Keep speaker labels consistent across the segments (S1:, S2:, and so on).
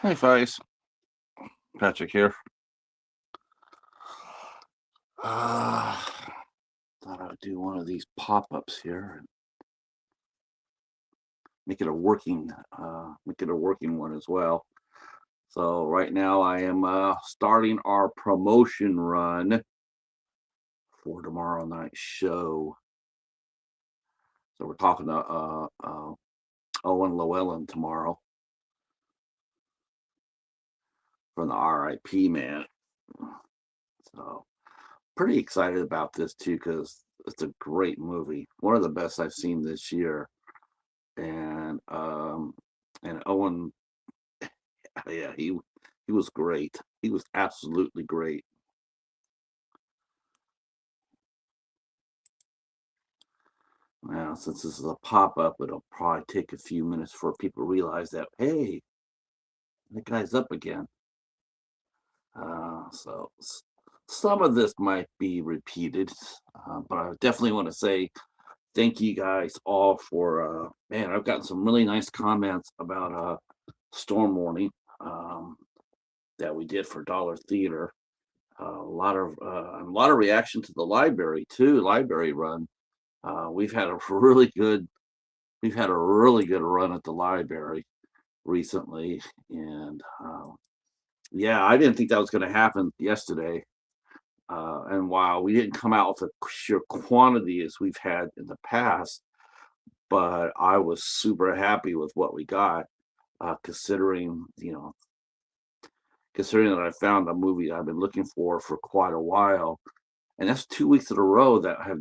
S1: Hey, Face. Patrick here. Uh, Thought I would do one of these pop-ups here and make it a working one as well. So right now I am starting our promotion run for tomorrow night's show. So we're talking to Owen Llewellyn tomorrow from the R.I.P. Man. So pretty excited about this too because it's a great movie, one of the best I've seen this year. And Owen, yeah, he was great. He was absolutely great. Now, since this is a pop up, it'll probably take a few minutes for people to realize that, hey, that guy's up again. So some of this might be repeated, but I definitely want to say thank you guys all for, man, I've gotten some really nice comments about Storm Warning that we did for Dollar Theater. A lot of reaction to the library too, library run. We've had a we've had a really good run at the library recently, and yeah, I didn't think that was going to happen yesterday. And while we didn't come out with a sheer quantity as we've had in the past, but I was super happy with what we got, considering considering that I found a movie I've been looking for quite a while, and that's 2 weeks in a row that I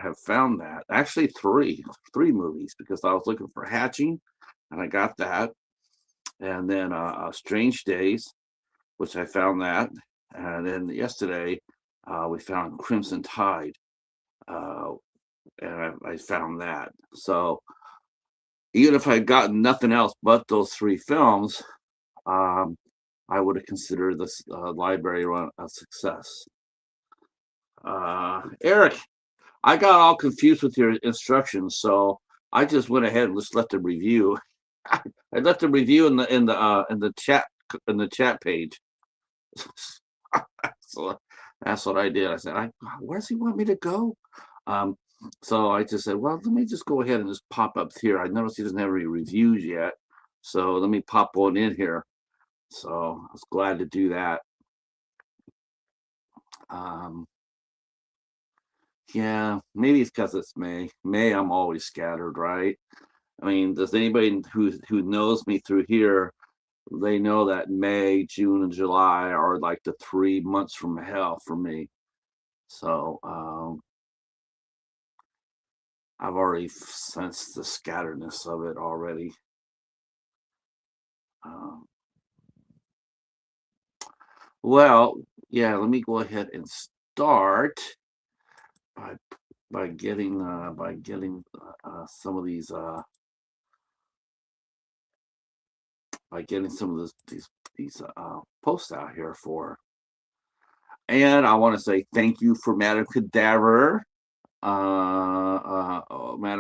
S1: have found that. Actually, three movies because I was looking for Hatching, and I got that, and then Strange Days, which I found that, and then yesterday we found Crimson Tide, uh, and I found that. So even if I had gotten nothing else but those three films, um, I would have considered this library run a success. Eric, I got all confused with your instructions, so I just went ahead and just let the review. I left the review in the chat page. So that's what I did. I said, where does he want me to go? Um, so I just said, well, let me just go ahead and just pop up here. I noticed he doesn't have any reviews yet, so let me pop one in here. So I was glad to do that. Um, yeah, maybe it's because it's May. May, I'm always scattered, right? I mean, does anybody who knows me through here, they know that May, June, and July are like the 3 months from hell for me. So I've already sensed the scatteredness of it already. Um, well, yeah, let me go ahead and start by getting some of these by getting some of these posts out here for. And I want to say thank you for Madam Cadaver. Madam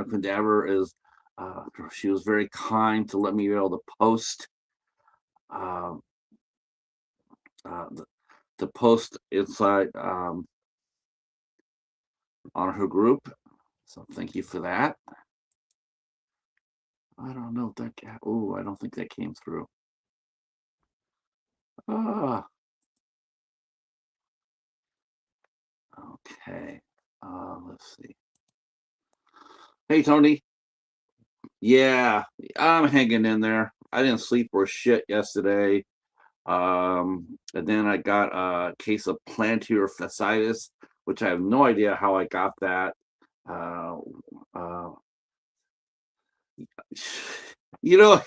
S1: Cadaver is she was very kind to let me be able to post uh, the post inside on her group. So thank you for that. I don't know if that. Oh, I don't think that came through. Ah, okay. Let's see. Hey, Tony. Yeah, I'm hanging in there. I didn't sleep or shit yesterday. And then I got a case of plantar fasciitis, which I have no idea how I got that. Uh, uh, you know,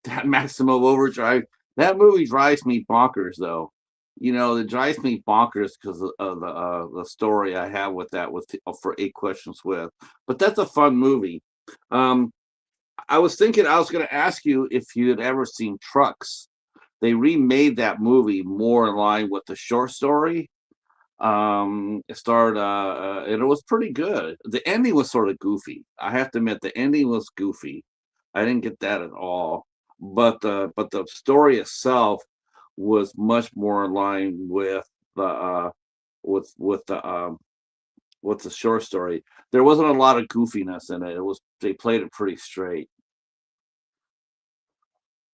S1: that Maximum Overdrive, that movie drives me bonkers, though. It drives me bonkers because of the story I have with that for 8 questions with. But that's a fun movie. Um, I was thinking I was going to ask you if you had ever seen Trucks. They remade that movie more in line with the short story. It started, and it was pretty good. The ending was sort of goofy. I have to admit, the ending was goofy. I didn't get that at all. but the story itself was much more in line with the with the with the short story. There wasn't a lot of goofiness in it. It was they played it pretty straight.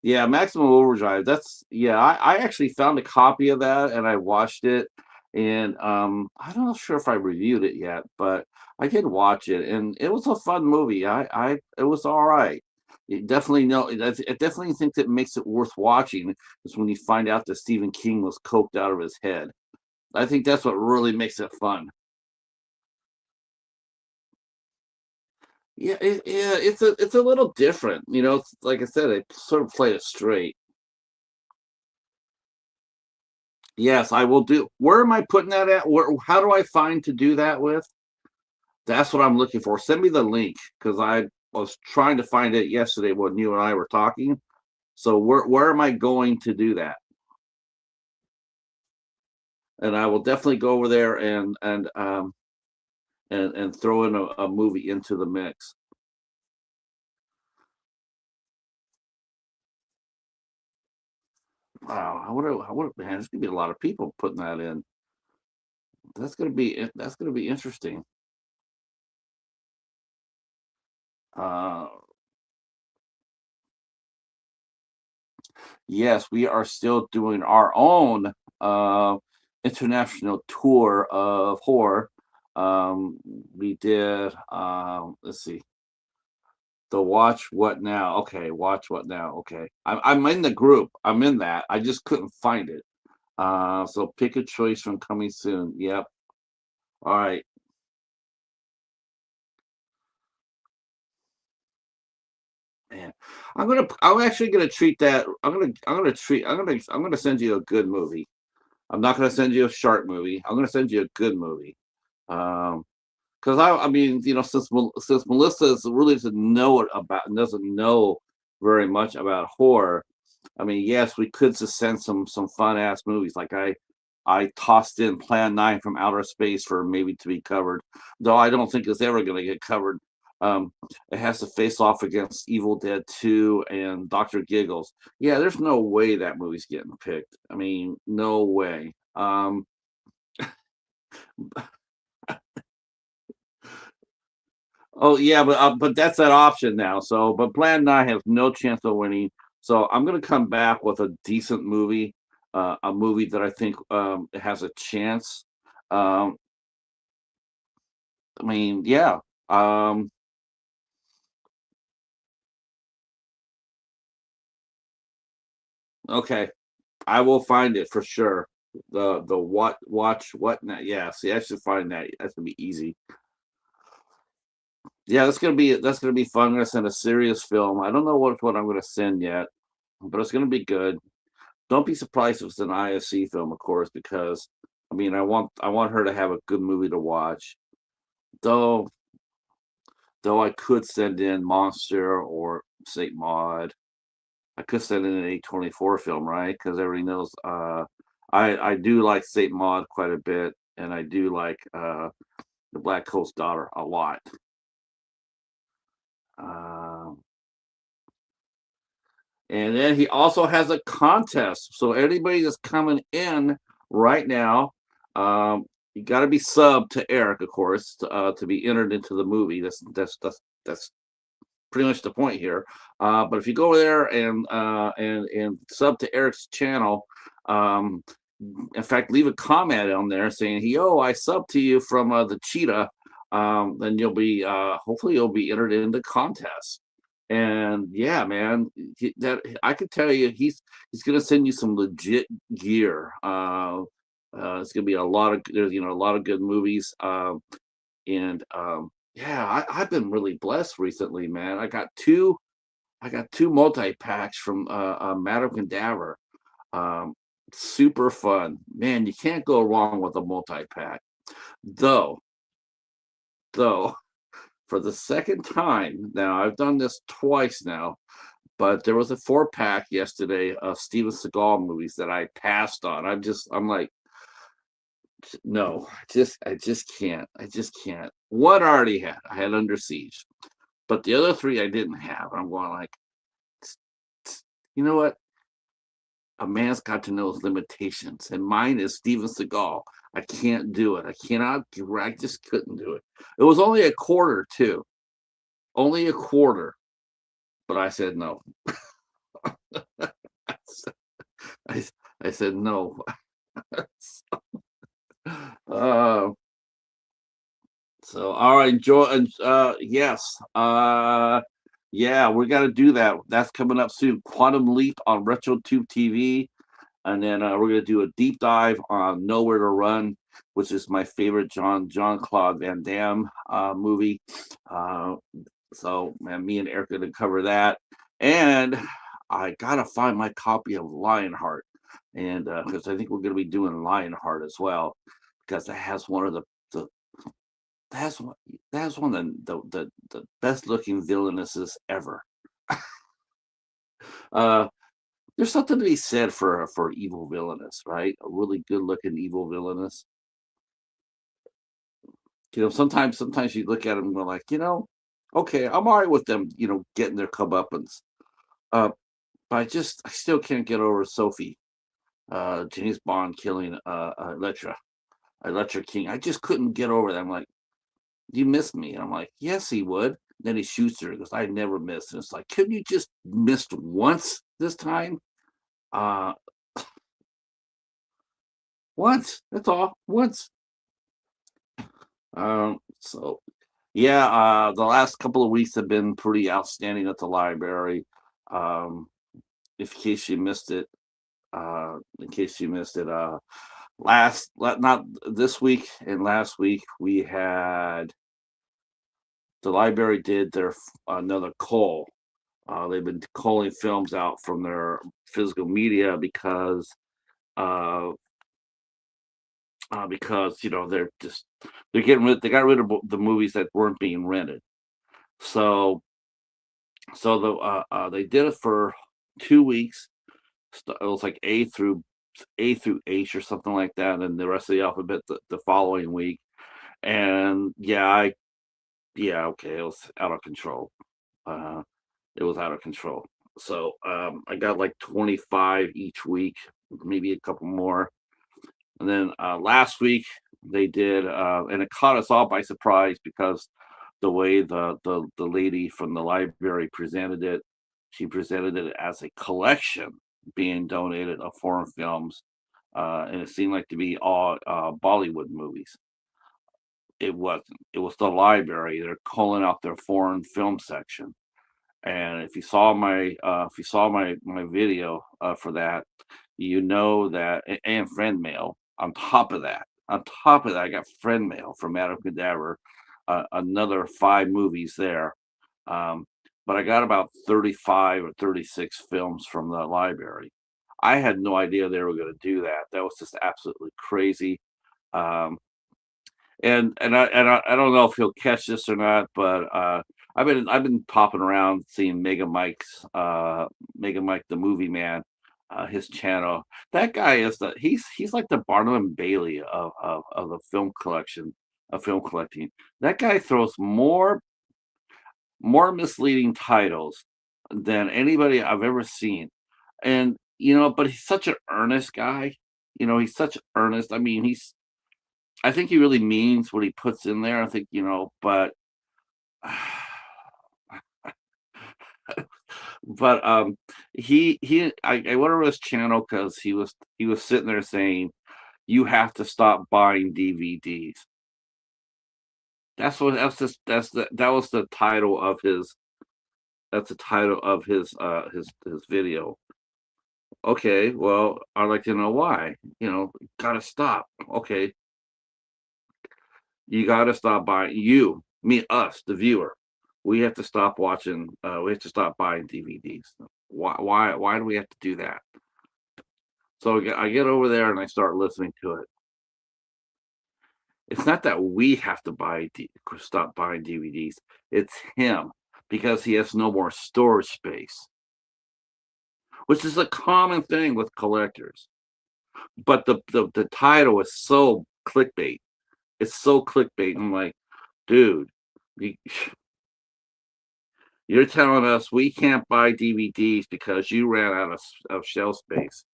S1: Yeah, Maximum Overdrive. That's yeah. I actually found a copy of that and I watched it, and I'm not sure if I reviewed it yet, but I did watch it, and it was a fun movie. I it was all right. You definitely know. I definitely think that makes it worth watching is when you find out that Stephen King was coked out of his head. I think that's what really makes it fun. Yeah, it's a little different. It's, like I said, they sort of play it straight. Yes, I will do. Where am I putting that at? How do I find to do that with? That's what I'm looking for. Send me the link because I was trying to find it yesterday when you and I were talking. So where am I going to do that? And I will definitely go over there and throw in a movie into the mix. Wow, man, there's gonna be a lot of people putting that in. That's gonna be interesting. Uh, yes, we are still doing our own uh, international tour of horror. Um, we did, let's see, the Watch What Now. Okay, Watch What Now. Okay, I'm in the group. I'm in that. I just couldn't find it. So pick a choice from coming soon. Yep. All right, man. I'm actually gonna treat that. I'm gonna send you a good movie. I'm not gonna send you a shark movie. I'm gonna send you a good movie. Um, because I mean, since Melissa really doesn't know very much about horror. I mean, yes, we could just send some fun ass movies. Like I tossed in Plan 9 from Outer Space for maybe to be covered, though I don't think it's ever going to get covered. Um, it has to face off against Evil Dead 2 and Doctor Giggles. Yeah, there's no way that movie's getting picked. I mean, no way. Oh yeah, but that's that option now. So, but Plan 9 has no chance of winning. So I'm gonna come back with a decent movie, a movie that I think has a chance. Um, I mean, yeah. Um, okay, I will find it for sure. The what watch what now? Yeah, see, I should find that. That's gonna be easy. Yeah, that's gonna be fun. I'm gonna send a serious film. I don't know what I'm gonna send yet, but it's gonna be good. Don't be surprised if it's an ISC film, of course, because I mean, I want her to have a good movie to watch. Though, though I could send in Monster or Saint Maud. I could send in an A24 film, right? Because everybody knows I do like Saint Maud quite a bit, and I do like the Black Coast Daughter a lot. Um, and then he also has a contest. So anybody that's coming in right now, um, you got to be sub to Eric, of course, to be entered into the movie. That's pretty much the point here. But if you go there and sub to Eric's channel, um, in fact, leave a comment on there saying, "Yo, I sub to you from the Cheetah." Then you'll be hopefully you'll be entered into contests. And yeah, man, that I could tell you, he's gonna send you some legit gear. It's gonna be a lot of there's a lot of good movies. And yeah, I've been really blessed recently, man. I got two multi packs from Madame Cadaver. Um, super fun, man. You can't go wrong with a multi pack. Though, though, for the second time now, I've done this twice now, but there was a 4 pack yesterday of Steven Seagal movies that I passed on. I'm like, no, I just can't. I just can't. One I already had. I had Under Siege, but the other three I didn't have. I'm going like, You know what? A man's got to know his limitations, and mine is Steven Seagal. I can't do it. I cannot. I just couldn't do it. It was only a quarter too, only a quarter. But I said no. I, I said no. uh, so all right, Joy. Yes. Yeah, we got to do that. That's coming up soon. Quantum Leap on RetroTube TV. And then we're gonna do a deep dive on Nowhere to Run, which is my favorite John Claude Van Damme movie. Uh, so man, me and Eric are gonna cover that, and I gotta find my copy of Lionheart, and because I think we're gonna be doing Lionheart as well, because that has one of the that's one that's one of the best looking villainesses ever. Uh, There's something to be said for evil villainous, right? A really good looking evil villainous. Sometimes you look at them and go like, okay, I'm all right with them, getting their comeuppance. Uh, but I still can't get over Sophie, James Bond killing Electra King. I just couldn't get over that. I'm like, you missed me. And I'm like, yes, he would. Then he shoots her because I never missed. And it's like, couldn't you just missed once this time? Uh, Once. That's all. Once. So yeah, the last couple of weeks have been pretty outstanding at the library. Um, if in case you missed it, in case you missed it, not this week and last week we had the library did their another call. They've been calling films out from their physical media uh, because they got rid of the movies that weren't being rented. So they did it for 2 weeks. It was like A through H or something like that, and the rest of the alphabet the following week. And yeah, okay, it was out of control. Uh, it was out of control. So I got like 25 each week, maybe a couple more. And then last week they did, and it caught us all by surprise because the way the lady from the library presented it, she presented it as a collection being donated of foreign films, and it seemed like to be all Bollywood movies. It wasn't. It was the library. They're calling out their foreign film section. And if you saw my video for that, and friend mail. On top of that, I got friend mail from Madame Cadaver, another 5 movies there. Um, but I got about 35 or 36 films from the library. I had no idea they were going to do that. That was just absolutely crazy. Um, and I don't know if he'll catch this or not, but I've been popping around seeing Mega Mike the Movie Man, his channel. That guy he's like the Barnum and Bailey of the film collection of film collecting. That guy throws more misleading titles than anybody I've ever seen. And but he's such an earnest guy. He's such earnest. I mean, I think he really means what he puts in there. I think, but but I went over his channel because he was sitting there saying, you have to stop buying DVDs. That was the title of his video. Okay, well, I'd like to know why. Gotta stop. Okay, you got to stop buying us, the viewer. We have to stop watching. We have to stop buying DVDs. Why do we have to do that? So I get over there and I start listening to it. It's not that we have to stop buying DVDs. It's him because he has no more storage space, which is a common thing with collectors. But the title is so clickbait. It's so clickbait. I'm like, dude, you, You're telling us we can't buy DVDs because you ran out of shelf space.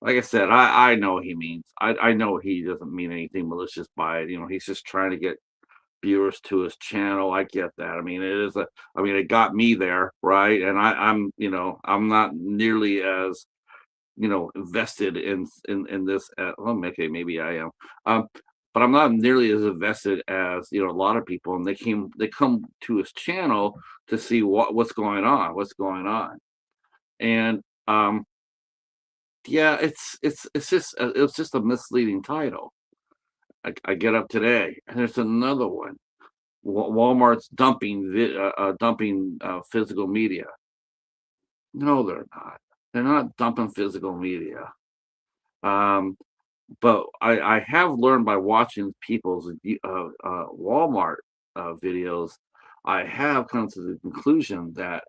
S1: Like I said, I know what he means. I know he doesn't mean anything malicious by it. He's just trying to get viewers to his channel. I get that. I mean, it got me there, right? And I'm not nearly as invested in this. Well, okay, maybe I am, um, but I'm not nearly as invested as a lot of people. And they come to his channel to see what's going on, and yeah, it's just a misleading title. I get up today, and there's another one. Walmart's dumping physical media. No, they're not. They're not dumping physical media. Um, but I have learned by watching people's Walmart videos. I have come to the conclusion that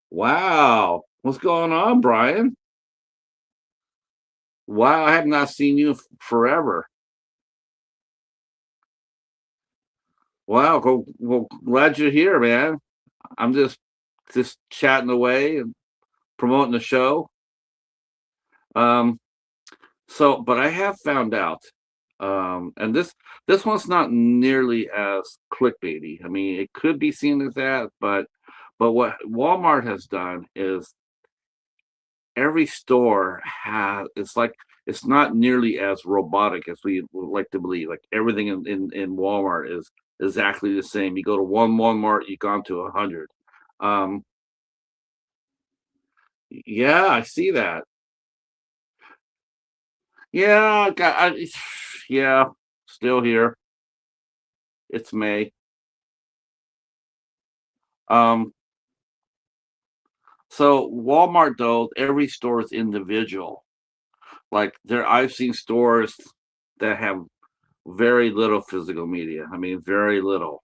S1: wow, what's going on, Brian? Wow, I have not seen you forever. Wow, well, glad you're here, man. I'm just chatting away and promoting the show. Um, but I have found out, and this one's not nearly as clickbaity. I mean, it could be seen as that, but what Walmart has done is every store has it's not nearly as robotic as we would like to believe. Like everything in Walmart is exactly the same. You go to one Walmart, you've gone to 100. Um, yeah, I see that. Yeah, yeah, still here. It's May. Um, so Walmart though, every store is individual. Like I've seen stores that have very little physical media. I mean, very little.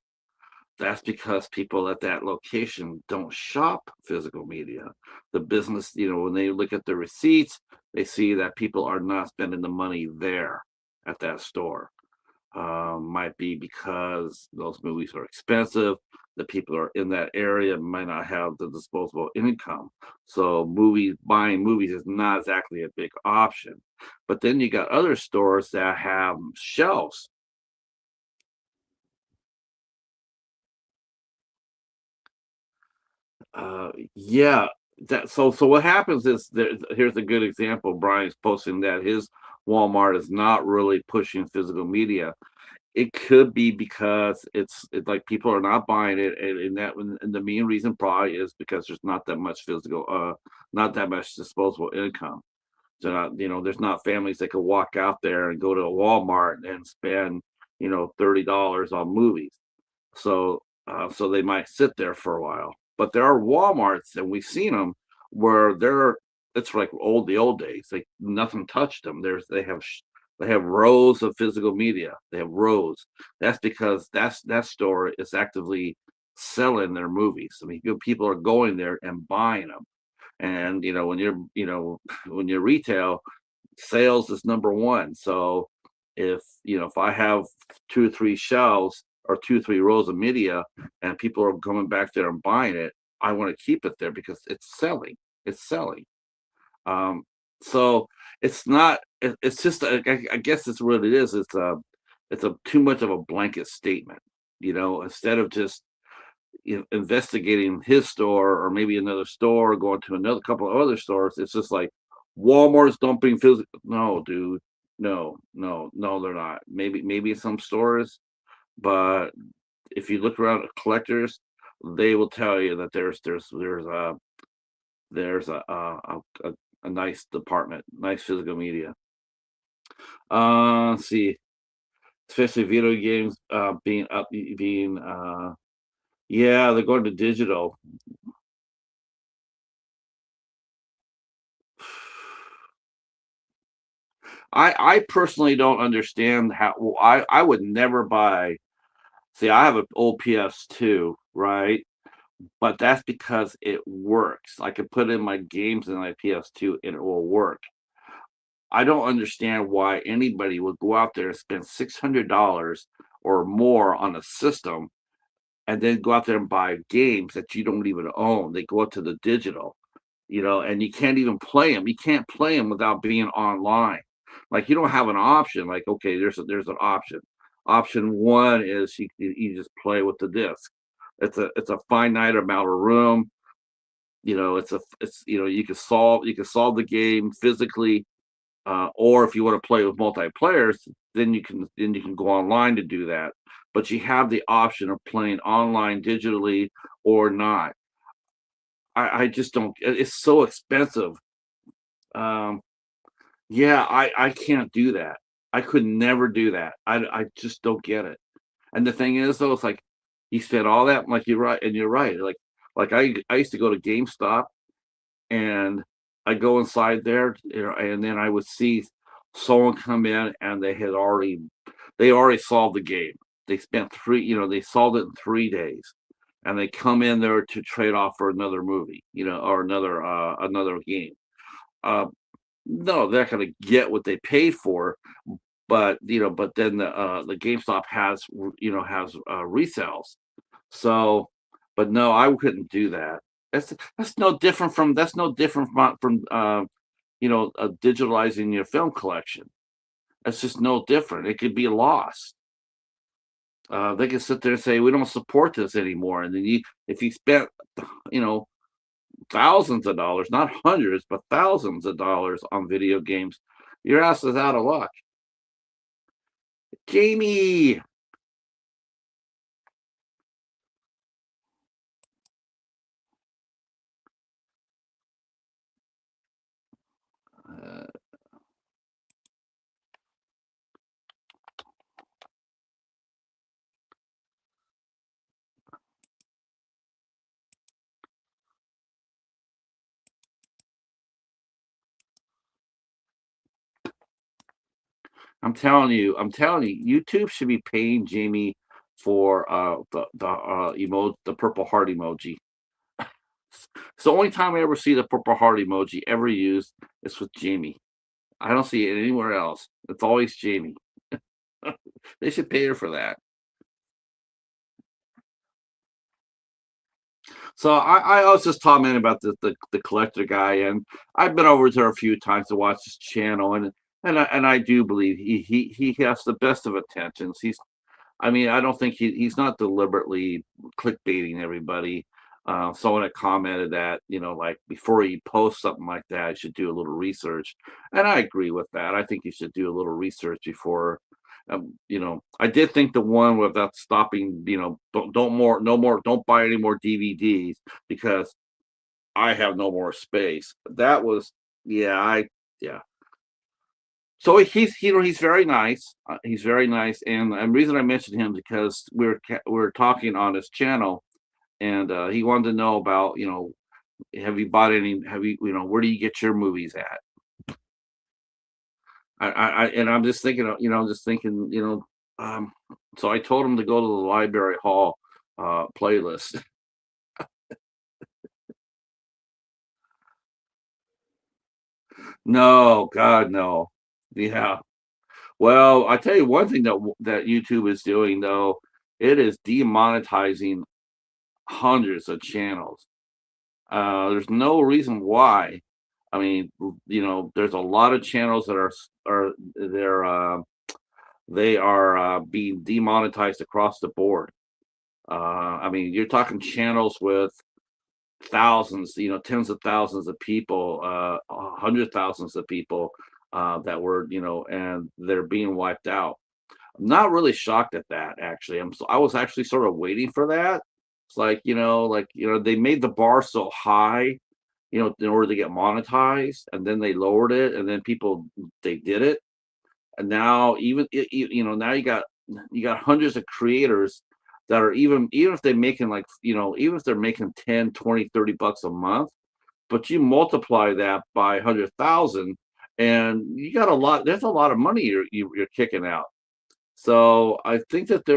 S1: That's because people at that location don't shop physical media. The business, when they look at the receipts, they see that people are not spending the money there at that store. Might be because those movies are expensive. The people are in that area might not have the disposable income. So buying movies is not exactly a big option. But then you got other stores that have shelves. Yeah, so what happens is here's a good example. Brian's posting that his Walmart is not really pushing physical media. It could be because it's like people are not buying it, and the main reason probably is because there's not that much disposable income. So there's not families that could walk out there and go to a Walmart and spend $30 on movies. So they might sit there for a while. But there are Walmarts, and we've seen them where it's like the old days. Like nothing touched them. They have rows of physical media. They have rows. That's because that store is actively selling their movies. I mean, people are going there and buying them. And when you're retail, sales is number one. So if I have two or three shelves or two or three rows of media and people are coming back there and buying it, I want to keep it there because it's selling. It's selling. Um, so it's not. It's just. I guess it's what it is. It's a too much of a blanket statement. Instead of just investigating his store or maybe another store, going to another couple of other stores. It's just like Walmart's dumping physical. No, dude, no, no, no, they're not. Maybe some stores, but if you look around at collectors, they will tell you that there's a nice department, nice physical media. Let's see, especially video games being yeah, they're going to digital. I personally don't understand how well, I would never buy. See, I have an old PS2, right? But that's because it works. I can put in my games in my PS2 and it will work. I don't understand why anybody would go out there and spend $600 or more on a system and then go out there and buy games that you don't even own. They go up to the digital, and you can't even play them. You can't play them without being online. Like you don't have an option. Like okay, there's an option. Option one is you just play with the disc. It's a finite amount of room. You can solve the game physically, or if you want to play with multiplayers, then you can go online to do that. But you have the option of playing online digitally or not. I just don't. It's so expensive. Um, yeah, I can't do that. I could never do that. I just don't get it. And the thing is, though, it's like you spend all that, like you're right, and you're right. Like I used to go to GameStop and I go inside there, and then I would see someone come in and they already solved the game. They solved it in 3 days, and they come in there to trade off for another movie, or another game. Uh, no, they're not going to get what they paid for, but then the GameStop has resells. So, but no, I couldn't do that. That's no different from digitalizing your film collection. That's just no different. It could be lost. They can sit there and say we don't support this anymore, and then if you spent you know thousands of dollars, not hundreds, but thousands of dollars on video games, your ass is out of luck. Jamie, uh, I'm telling you, YouTube should be paying Jamie for the purple heart emoji. It's the only time I ever see the purple heart emoji ever used is with Jamie. I don't see it anywhere else. It's always Jamie. They should pay her for that. So I was just commenting about the collector guy, and I've been over there a few times to watch his channel, and I do believe he has the best of intentions. I mean, I don't think he's not deliberately clickbaiting everybody. Someone had commented that, like before you post something like that, you should do a little research. And I agree with that. I think you should do a little research before. I did think the one without stopping, don't buy any more DVDs because I have no more space. That was, yeah, yeah. So he's very nice. He's very nice, and the reason I mentioned him because we're talking on his channel, and he wanted to know about have you bought any? Have where do you get your movies at? And I'm just thinking, um, so I told him to go to the Library Hall playlist. No, God, no. Yeah. Well, I tell you one thing that YouTube is doing though, it is demonetizing hundreds of channels. There's no reason why. I mean, there's a lot of channels that they are being demonetized across the board. I mean, you're talking channels with thousands, tens of thousands of people, 100 thousands of people and they're being wiped out. I'm not really shocked at that, actually. I was actually sort of waiting for that. It's they made the bar so high, in order to get monetized, and then they lowered it, and then people they did it, and now now you got hundreds of creators that are even if they're making even if they're making 10, 20, 30 bucks a month, but you multiply that by 100,000, and you got a lot. There's a lot of money you're kicking out. So I think it's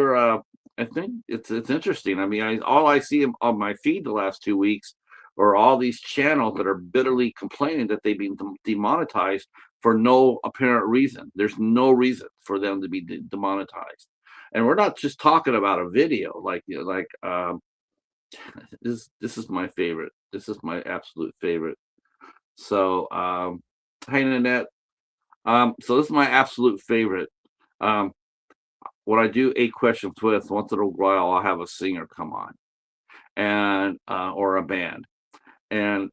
S1: interesting. I mean, all I see on my feed the last 2 weeks are all these channels that are bitterly complaining that they've been demonetized for no apparent reason. There's no reason for them to be demonetized, And we're not just talking about a video, like, this is my favorite. This is my absolute favorite. So, hey, Nanette. So this is my absolute favorite. Um, what I do 8 questions with, once in a while, I'll have a singer come on and or a band, and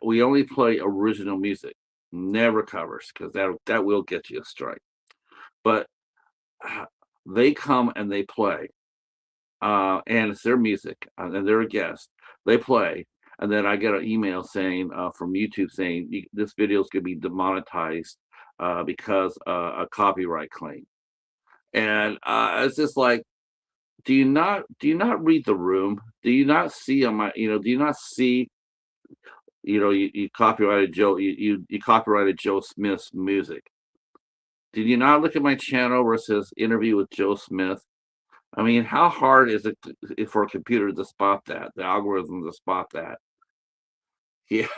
S1: we only play original music, never covers, because that will get you a strike. But uh, they come and they play, and it's their music, and they're a guest. They play, and then I get an email saying from YouTube saying this video is going to be demonetized because a copyright claim. And it's just like, do you not read the room? Do you not see on my, do you not see, you copyrighted you copyrighted Joe Smith's music? Did you not look at my channel where it says interview with Joe Smith? I mean, how hard is it for a computer to spot that, the algorithm to spot that? Yeah.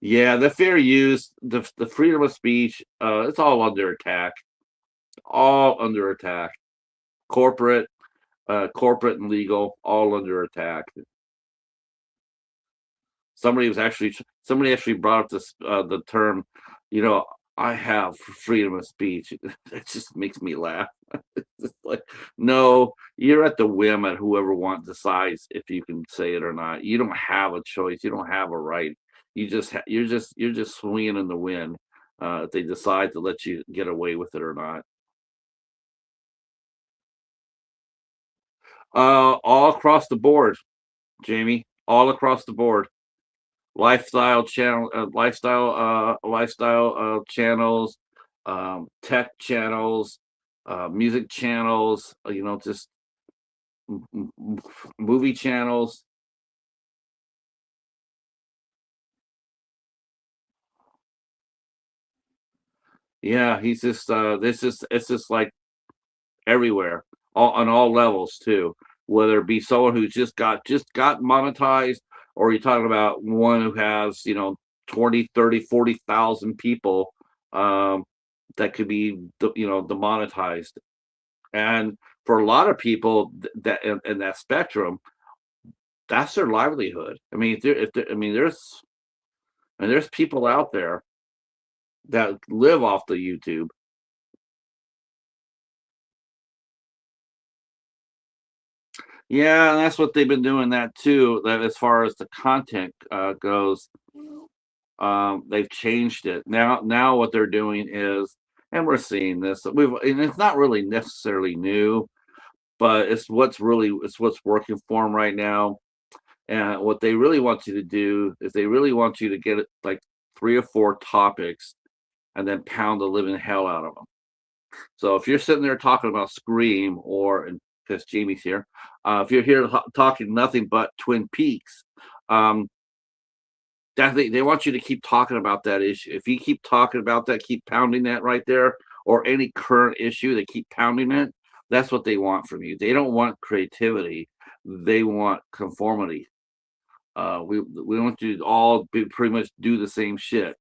S1: Yeah, the fair use, the freedom of speech, it's all under attack. All under attack. Corporate, corporate and legal, all under attack. Somebody actually brought up the term, you know, I have freedom of speech. It just makes me laugh. It's like, no, you're at the whim of whoever want decides if you can say it or not. You don't have a choice. You don't have a right. You're just swinging in the wind if they decide to let you get away with it or not. All across the board, Jamie. All across the board. Lifestyle channels, tech channels, music channels, just movie channels. Yeah, he's just this is it's just like everywhere, all on all levels too. Whether it be someone who just got monetized, or you're talking about one who has 20, 30, 40,000 people that could be demonetized. And for a lot of people that in that spectrum, that's their livelihood. I mean, I mean, there's people out there that live off the YouTube. Yeah, and that's what they've been doing that too. That as far as the content goes, they've changed it. Now what they're doing is, and we're seeing this. And it's not really necessarily new, but it's what's working for them right now. And what they really want you to do is they really want you to get it like 3 or 4 topics and then pound the living hell out of them. So if you're sitting there talking about Scream, or because Jamie's here, if you're here talking nothing but Twin Peaks, um, that they want you to keep talking about that issue. If you keep talking about that, keep pounding that right there, or any current issue, they keep pounding it. That's what they want from you. They don't want creativity. They want conformity. We want you to all pretty much do the same shit.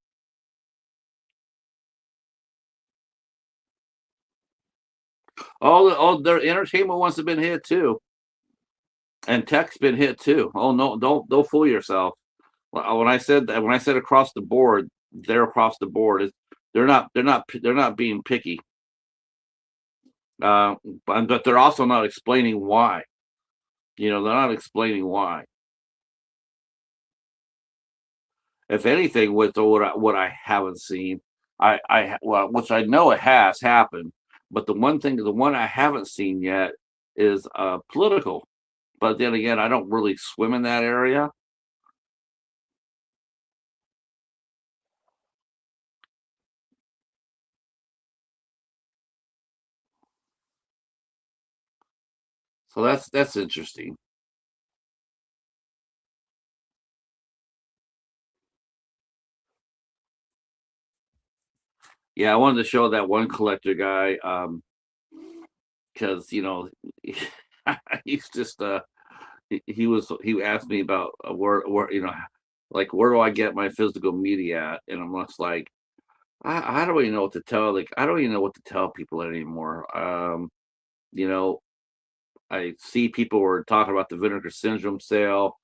S1: All their entertainment ones have been hit too, and tech's been hit too. Oh no, don't fool yourself. When I said across the board, they're across the board. They're not being picky, uh, but they're also not explaining why. They're not explaining why. If anything, with what I haven't seen, well, which I know it has happened, but the one I haven't seen yet is political. But then again, I don't really swim in that area. So that's interesting. Yeah, I wanted to show that one collector guy, because he's just he asked me about where like where do I get my physical media at, and I'm just like, I don't even know what to tell. Like, I don't even know what to tell people anymore. You know, I see people were talking about the Vinegar Syndrome sale.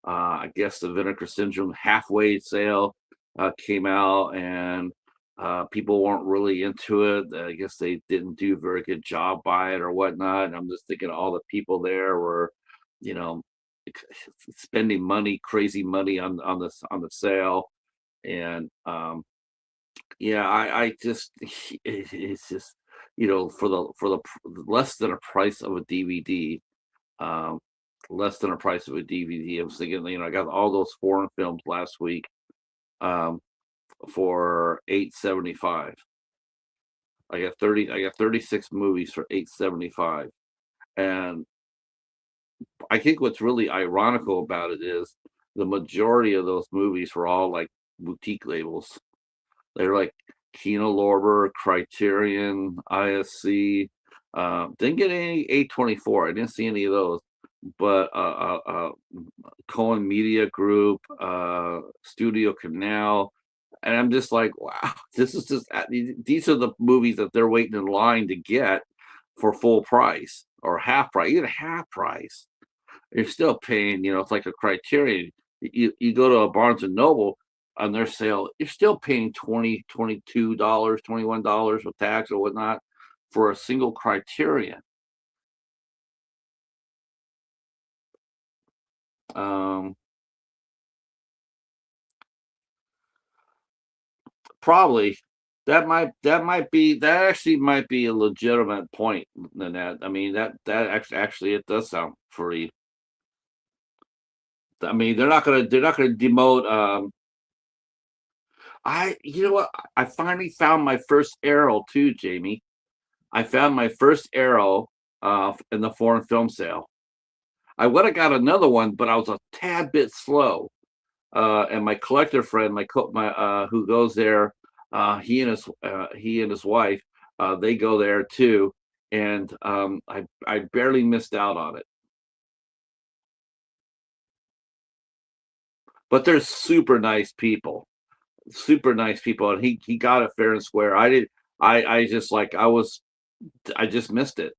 S1: I guess the Vinegar Syndrome halfway sale came out, and people weren't really into it. I guess they didn't do a very good job by it or whatnot. And I'm just thinking all the people there were, you know, spending money, crazy money on the sale, and yeah, I just it's just for less than a price of a DVD, um, less than a price of a DVD. I was thinking, I got all those foreign films last week um, for 8.75. I got 36 movies for 8.75, and I think what's really ironical about it is the majority of those movies were all like boutique labels. They're like Kino Lorber, Criterion, ISC. Didn't get any A24. I didn't see any of those. But Cohen Media Group, Studio Canal, and I'm just like, wow, this is just these are the movies that they're waiting in line to get for full price or half price, even half price. You're still paying, it's like a Criterion. You go to a Barnes and Noble on their sale, you're still paying 22 dollars, $21 with tax or whatnot for a single Criterion. Um, Probably that actually might be a legitimate point, Nanette. I mean that actually it does sound free. I mean they're not gonna demote. I You know what? I finally found my first arrow too, Jamie. I found my first arrow in the foreign film sale. I would have got another one, but I was a tad bit slow. And my collector friend, my who goes there, he and his wife, they go there too, and I barely missed out on it. But they're super nice people, and he got it fair and square. I did. I just like I just missed it,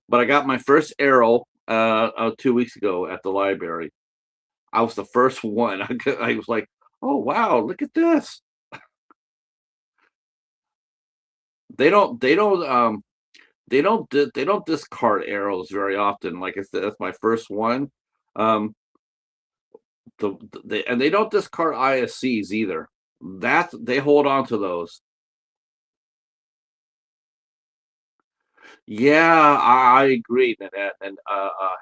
S1: but I got my first arrow 2 weeks ago at the library. I was the first one. I was like, oh wow, look at this. They don't they don't they don't discard arrows very often. Like I said, that's my first one. Um, and they don't discard ISCs either. That they hold on to those. Yeah, I agree, and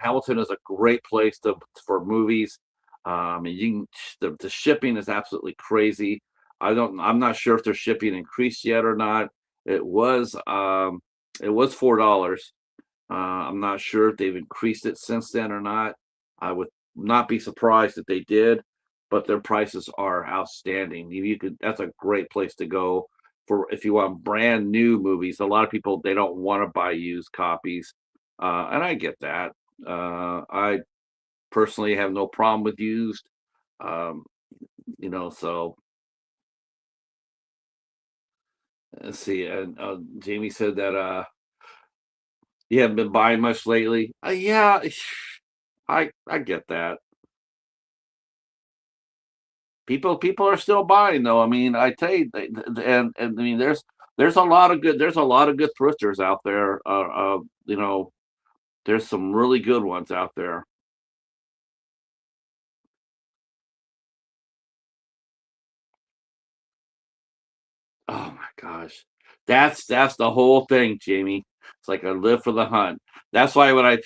S1: Hamilton is a great place for movies. And the shipping is absolutely crazy. I'm not sure if their shipping increased yet or not. It was $4. I'm not sure if they've increased it since then or not. I would not be surprised if they did, but their prices are outstanding. That's a great place to go for if you want brand new movies. A lot of people they don't want to buy used copies, and I get that. I personally have no problem with used. Um, so let's see. And Jamie said that you haven't been buying much lately. Yeah, I get that. People are still buying though. I mean, I tell you, and I mean, there's a lot of good thrifters out there. There's some really good ones out there. Oh my gosh, that's the whole thing, Jamie. It's like I live for the hunt. That's why when I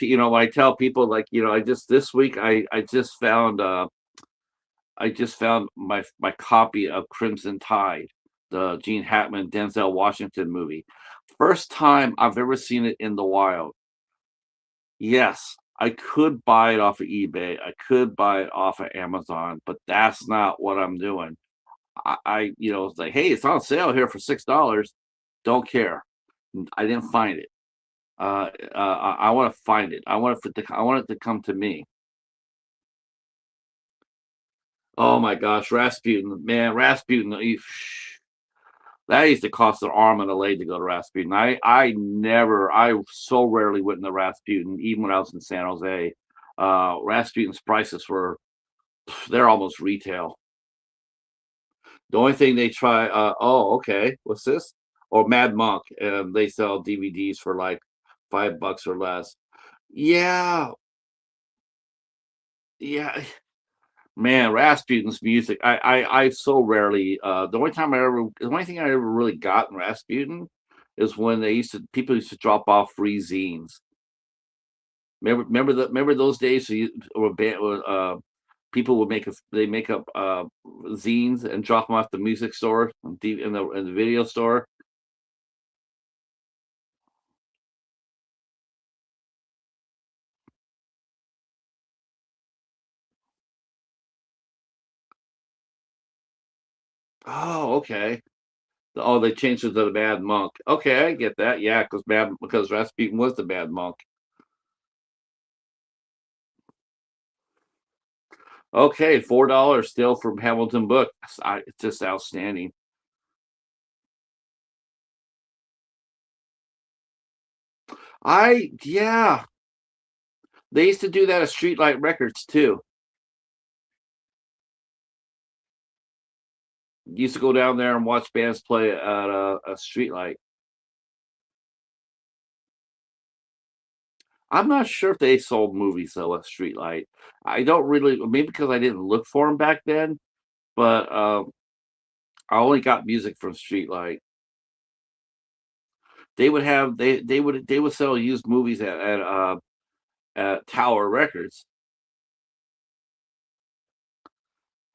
S1: tell people like I just this week I just found my copy of Crimson Tide, the Gene Hackman Denzel Washington movie. First time I've ever seen it in the wild. Yes, I could buy it off of eBay. I could buy it off of Amazon, but that's not what I'm doing. It's like, hey, it's on sale here for $6. Don't care. I didn't find it. I want to find it. I want it to come to me. Oh my gosh, Rasputin, man, Rasputin. That used to cost an arm and a leg to go to Rasputin. I so rarely went into Rasputin, even when I was in San Jose. Rasputin's prices were they're almost retail. The only thing they try, oh, okay, what's this? Or Mad Monk, and they sell DVDs for like $5 or less. Yeah, yeah, man, Rasputin's music. I so rarely. The only thing I ever really got in Rasputin is when people used to drop off free zines. Remember those days? So people would make up zines and drop them off the music store in the video store. Oh, okay. Oh, they changed it to the Bad Monk. Okay, I get that. Yeah, because Rasputin was the Bad Monk. Okay, $4 still from Hamilton Book. It's just outstanding. Yeah, they used to do that at Streetlight Records too. Used to go down there and watch bands play at a Streetlight. I'm not sure if they sold movies though at Streetlight. I don't really, maybe because I didn't look for them back then, but I only got music from Streetlight. They would sell used movies at Tower Records.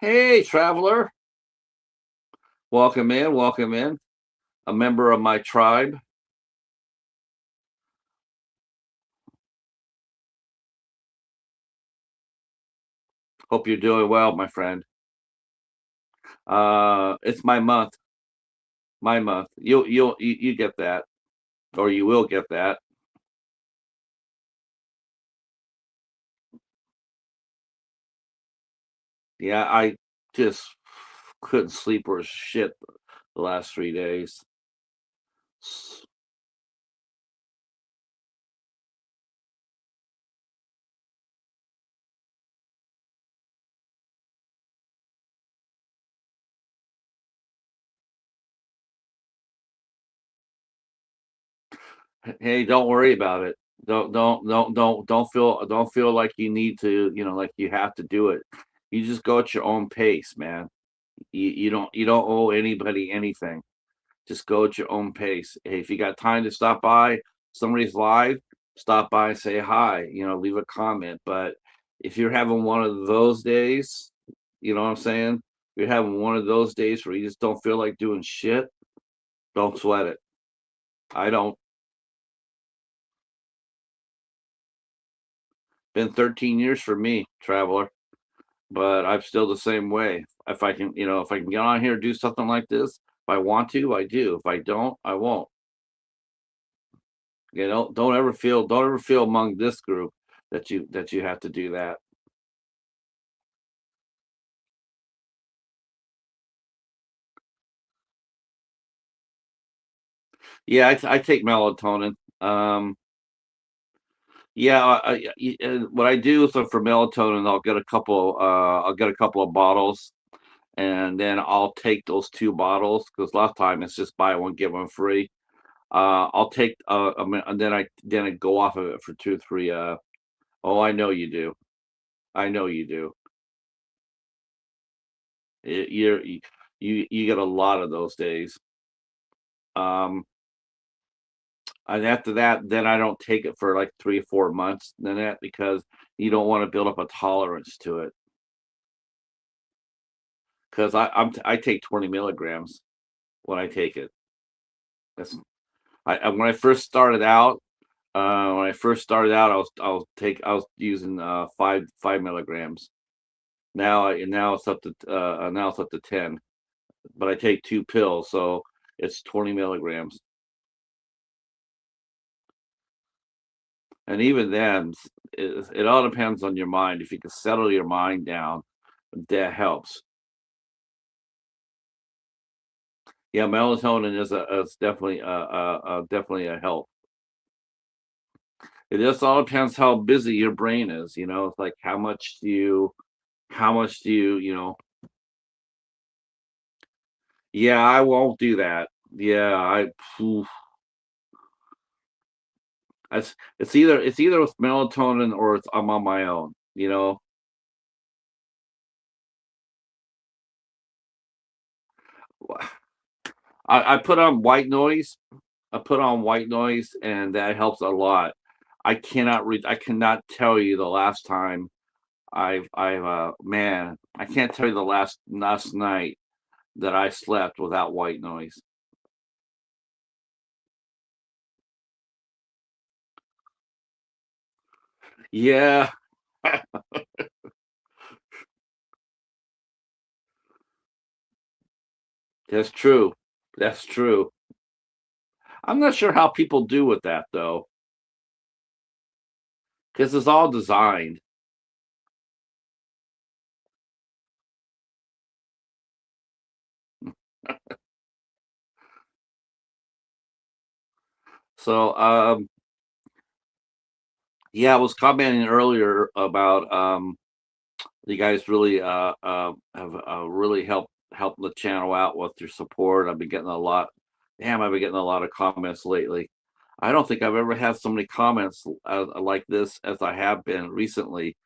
S1: Hey, traveler, welcome in, welcome in. A member of my tribe. Hope you're doing well, my friend. It's my month. You get that, or you will get that. Yeah, I just couldn't sleep or shit the last 3 days. Hey, don't worry about it. Don't feel like you need to, like you have to do it. You just go at your own pace, man. You don't owe anybody anything. Just go at your own pace. Hey, if you got time to stop by, somebody's live, stop by and say hi, leave a comment. But if you're having one of those days, you know what I'm saying? You're having one of those days where you just don't feel like doing shit, don't sweat it. I don't. Been 13 years for me, traveler, but I'm still the same way. If I can get on here and do something like this, if I want to, I do. If I don't, I won't. Don't ever feel among this group that you have to do that. Yeah, I take melatonin. Yeah, what I do is for melatonin, I'll get a couple of bottles, and then I'll take those 2 bottles because last time it's just buy one get one free. I'll take and then I go off of it for 2 3. Oh, I know you do. I know you do. You get a lot of those days. Um, and after that, then I don't take it for like 3 or 4 months. Then that because you don't want to build up a tolerance to it. Because I take 20 milligrams when I take it. That's when I first started out. I was using 5 milligrams. Now it's up to 10. But I take 2 pills, so it's 20 milligrams. And even then, it all depends on your mind. If you can settle your mind down, that helps. Yeah, melatonin is definitely definitely a help. It just all depends how busy your brain is, you know. It's like how much do you. Yeah, I won't do that. Yeah, phew, it's either with melatonin or I'm on my own, you know. I put on white noise. I put on white noise, and that helps a lot. I cannot tell you the last time man, I can't tell you the last night that I slept without white noise. Yeah, that's true. That's true. I'm not sure how people do with that though, because it's all designed. So, yeah, I was commenting earlier about you guys really have really helped the channel out with your support. I've been getting a lot. Damn, I've been getting a lot of comments lately. I don't think I've ever had so many comments like this as I have been recently,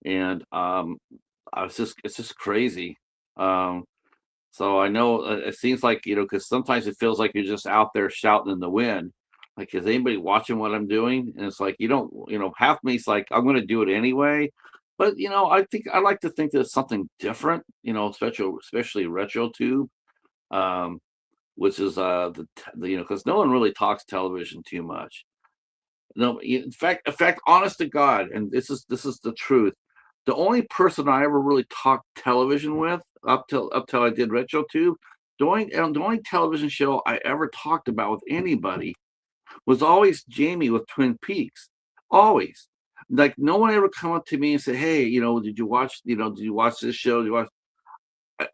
S1: and it's just crazy. Um, so I know it seems like, because sometimes it feels like you're just out there shouting in the wind. Like, is anybody watching what I'm doing? And it's like, half me's like, I'm going to do it anyway. But, I like to think that it's something different, especially RetroTube, um, which is because no one really talks television too much. No, in fact, honest to God, and this is the truth. The only person I ever really talked television with up till I did RetroTube, the only television show I ever talked about with anybody was always Jamie with Twin Peaks. Always. Like no one ever come up to me and say, "Hey, did you watch this show? Did you watch?"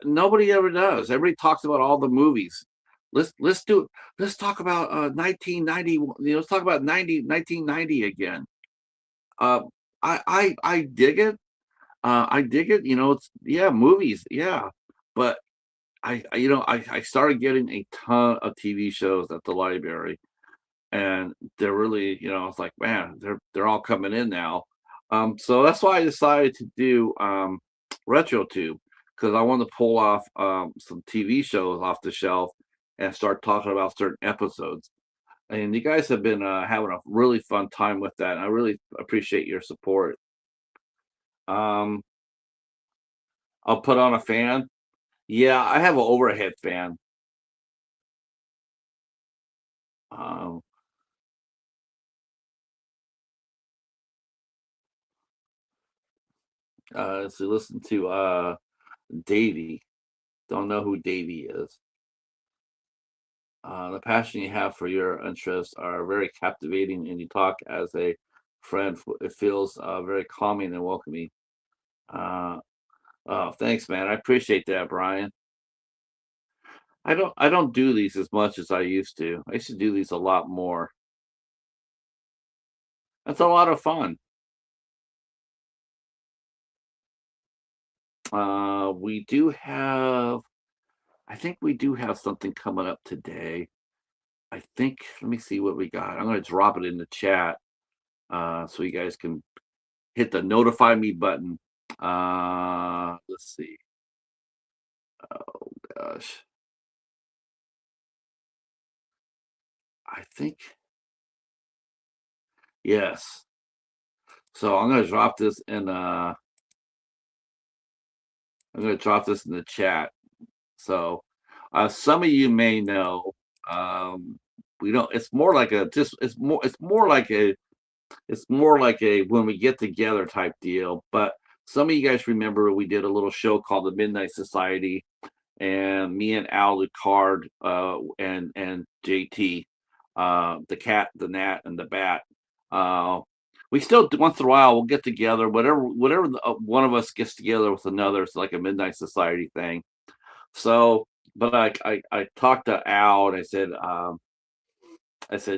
S1: Nobody ever does. Everybody talks about all the movies. Let's do let's talk about 1990. Let's talk about 1990 again. Uh, I dig it. I dig it. It's yeah, movies, yeah. But I started getting a ton of TV shows at the library, and they're really, it's like, man, they're all coming in now. So that's why I decided to do RetroTube, because I wanted to pull off some TV shows off the shelf and start talking about certain episodes. And you guys have been having a really fun time with that. And I really appreciate your support. Um, I'll put on a fan. Yeah, I have an overhead fan. Um, so listen to Davey. Don't know who Davey is. The passion you have for your interests are very captivating, and you talk as a friend. It feels very calming and welcoming. Uh, oh, thanks, man. I appreciate that, Brian. I don't do these as much as I used to. I used to do these a lot more. That's a lot of fun. We do have. I think we do have something coming up today. I think. Let me see what we got. I'm going to drop it in the chat so you guys can hit the notify me button. Let's see. Gosh, I think yes. So I'm gonna drop this in the chat. So some of you may know, we don't. It's more like a just. It's more like a when we get together type deal. But some of you guys remember we did a little show called the Midnight Society, and me and Al Lucard, and JT, the cat, the gnat, and the bat. Uh, we still once in a while we'll get together. Whatever one of us gets together with another, it's like a midnight society thing. So but I talked to Al and I said,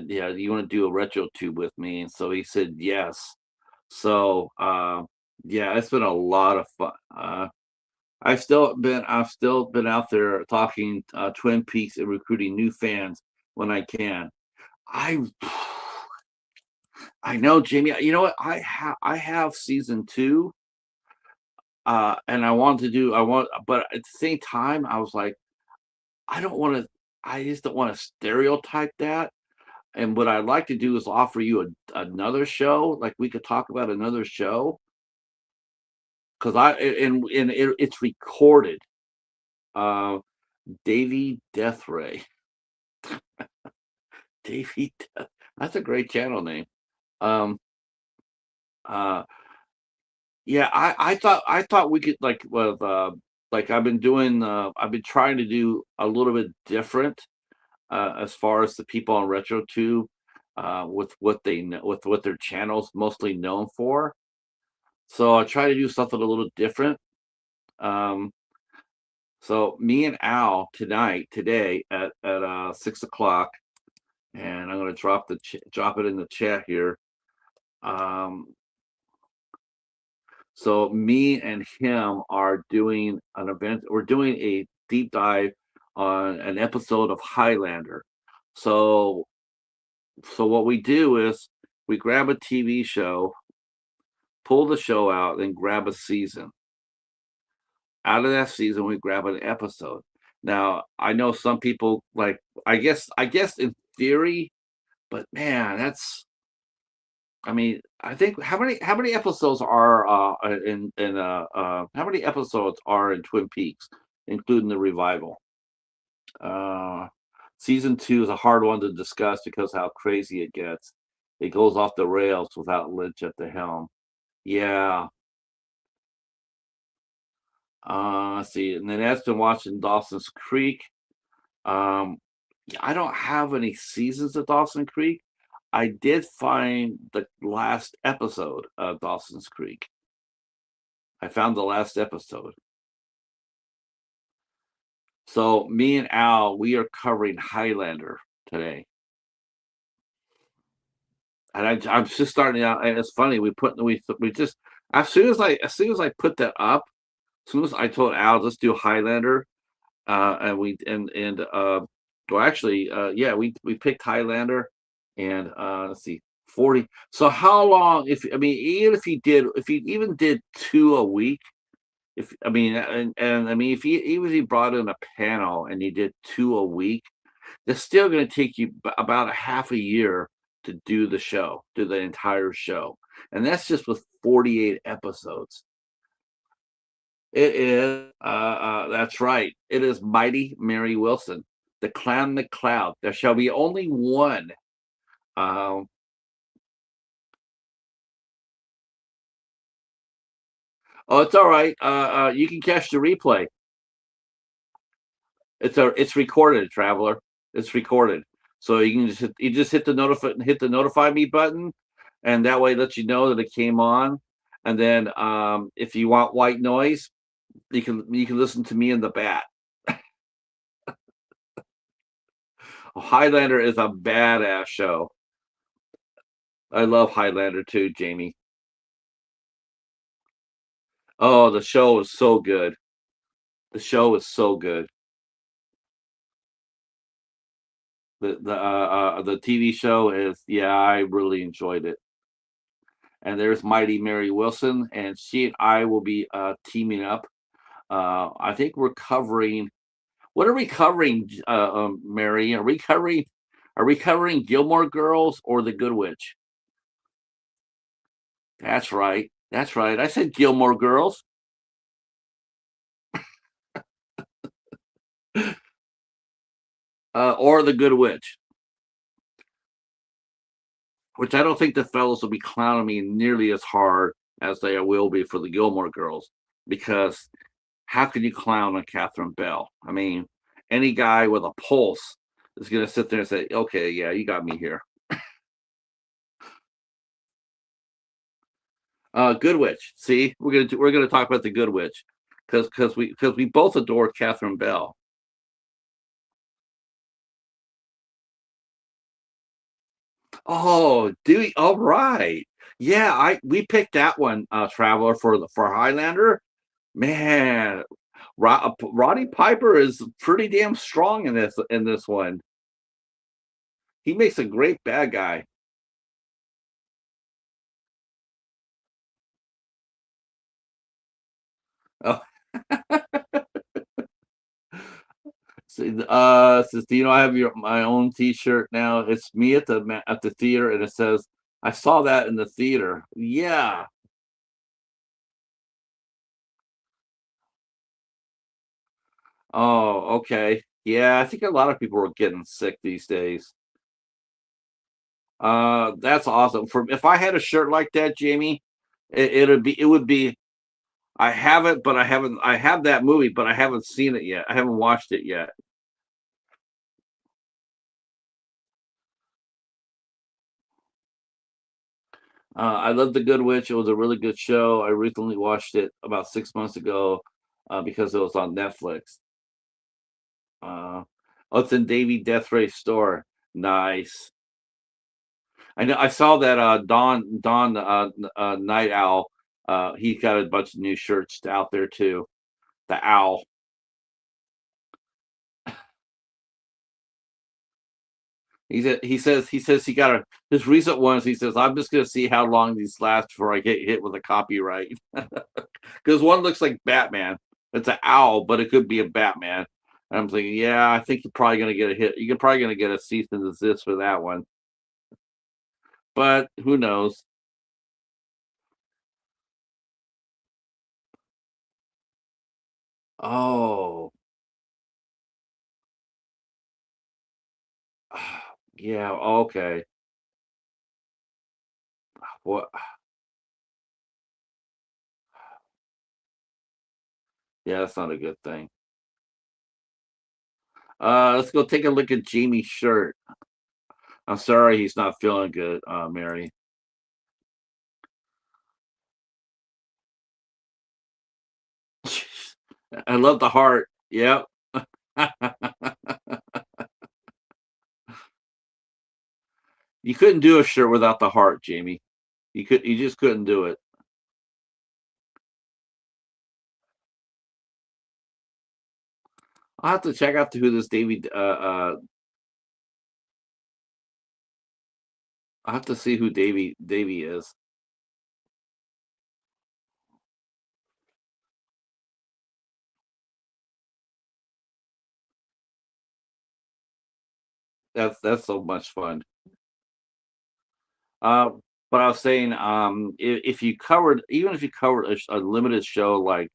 S1: "Yeah, do you want to do a retro tube with me?" And so he said yes. So yeah, it's been a lot of fun. I've still been out there talking Twin Peaks and recruiting new fans when I can. I I know, Jamie. You know what? I have season two, and but at the same time, I was like, I don't want to. I just don't want to stereotype that. And what I'd like to do is offer you another show. Like we could talk about another show because it's recorded. Uh, Davy Death Ray. Davy. That's a great channel name. Um, uh, yeah, I thought we could like I've been trying to do a little bit different as far as the people on RetroTube with what their channels mostly known for. So I try to do something a little different. Um, so me and Al today at 6 o'clock, and I'm going to drop it in the chat here. Um, so me and him are doing an event. We're doing a deep dive on an episode of Highlander. So so what we do is we grab a TV show, pull the show out, then grab a season. Out of that season, we grab an episode. Now, I know some people like I guess in theory, but man, that's I mean, I think how many episodes are how many episodes are in Twin Peaks, including the revival? Uh Season two is a hard one to discuss because how crazy it gets. It goes off the rails without Lynch at the helm. Yeah. Let's see. And then that's been watching Dawson's Creek. Yeah, I don't have any seasons of Dawson Creek. I did find the last episode of Dawson's Creek. I found the last episode. So me and Al, we are covering Highlander today. And I'm just starting out, and it's funny. We just as soon as I put that up, as soon as I told Al, let's do Highlander, and we and well actually yeah we picked Highlander and let's see 40. So how long if I mean if he even did two a week, if I mean and I mean if he even if he brought in a panel and he did two a week, that's still going to take you about a half a year to do the entire show, and that's just with 48 episodes. It is, that's right. It is Mighty Mary Wilson, the Clown McCloud. There shall be only one. Um, oh, it's all right. You can catch the replay. It's recorded, traveler. It's recorded, so you just hit the notify me button, and that way it lets you know that it came on. And then if you want white noise, you can listen to me in the bat. Highlander is a badass show. I love Highlander too, Jamie. Oh, the show is so good. The show is so good. The TV show is yeah, I really enjoyed it. And there's Mighty Mary Wilson, and she and I will be teaming up. I think we're covering. What are we covering, Mary? Are we covering Gilmore Girls or The Good Witch? That's right. That's right. I said Gilmore Girls. Or The Good Witch, which I don't think the fellows will be clowning me nearly as hard as they will be for the Gilmore Girls, because how can you clown on Catherine Bell? I mean, any guy with a pulse is going to sit there and say, "Okay, yeah, you got me here." Good Witch. See, we're gonna talk about the Good Witch because we both adore Catherine Bell. Oh, do we alright. Yeah, I we picked that one, Traveler, for Highlander. Man, Roddy Piper is pretty damn strong in this one. He makes a great bad guy. Oh, says, "Do you know I have my own T-shirt now? It's me at at the theater, and it says, 'I saw that in the theater.'" Yeah. Oh, okay. Yeah, I think a lot of people are getting sick these days. That's awesome. For if I had a shirt like that, Jamie, it would be. I have it, but I haven't. I have that movie, but I haven't seen it yet. I haven't watched it yet. I love The Good Witch. It was a really good show. I recently watched it about 6 months ago because it was on Netflix. Oh, it's in Davy Death Race store. Nice. I know. I saw that Don Night Owl. He got a bunch of new shirts out there too. The owl. He says he got a his recent ones. He says I'm just gonna see how long these last before I get hit with a copyright. Because one looks like Batman. It's an owl, but it could be a Batman. And I'm thinking, yeah, I think you're probably gonna get a hit. You're probably gonna get a cease and desist for that one. But who knows? Oh, yeah. Okay. What? Yeah, that's not a good thing. Let's go take a look at Jamie's shirt. I'm sorry he's not feeling good, Mary. I love the heart. Yep. You couldn't do a shirt without the heart, Jamie. You just couldn't do it. I'll have to check out to who this I'll have to see who Davy is. That's so much fun. Uh, but I was saying, if you covered even if you covered a limited show like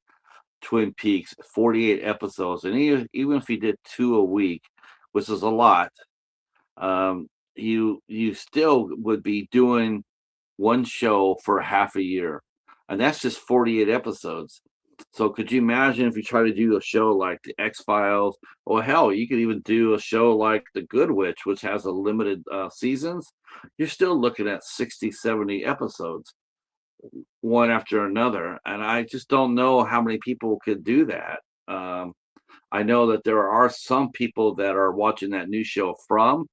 S1: Twin Peaks, 48 episodes, and even if you did 2 a week, which is a lot, you still would be doing 1 show for half a year, and that's just 48 episodes. So could you imagine if you try to do a show like The X-Files, or hell, you could even do a show like The Good Witch, which has a limited, seasons? You're still looking at 60, 70 episodes, one after another, and I just don't know how many people could do that. I know that there are some people that are watching that new show From,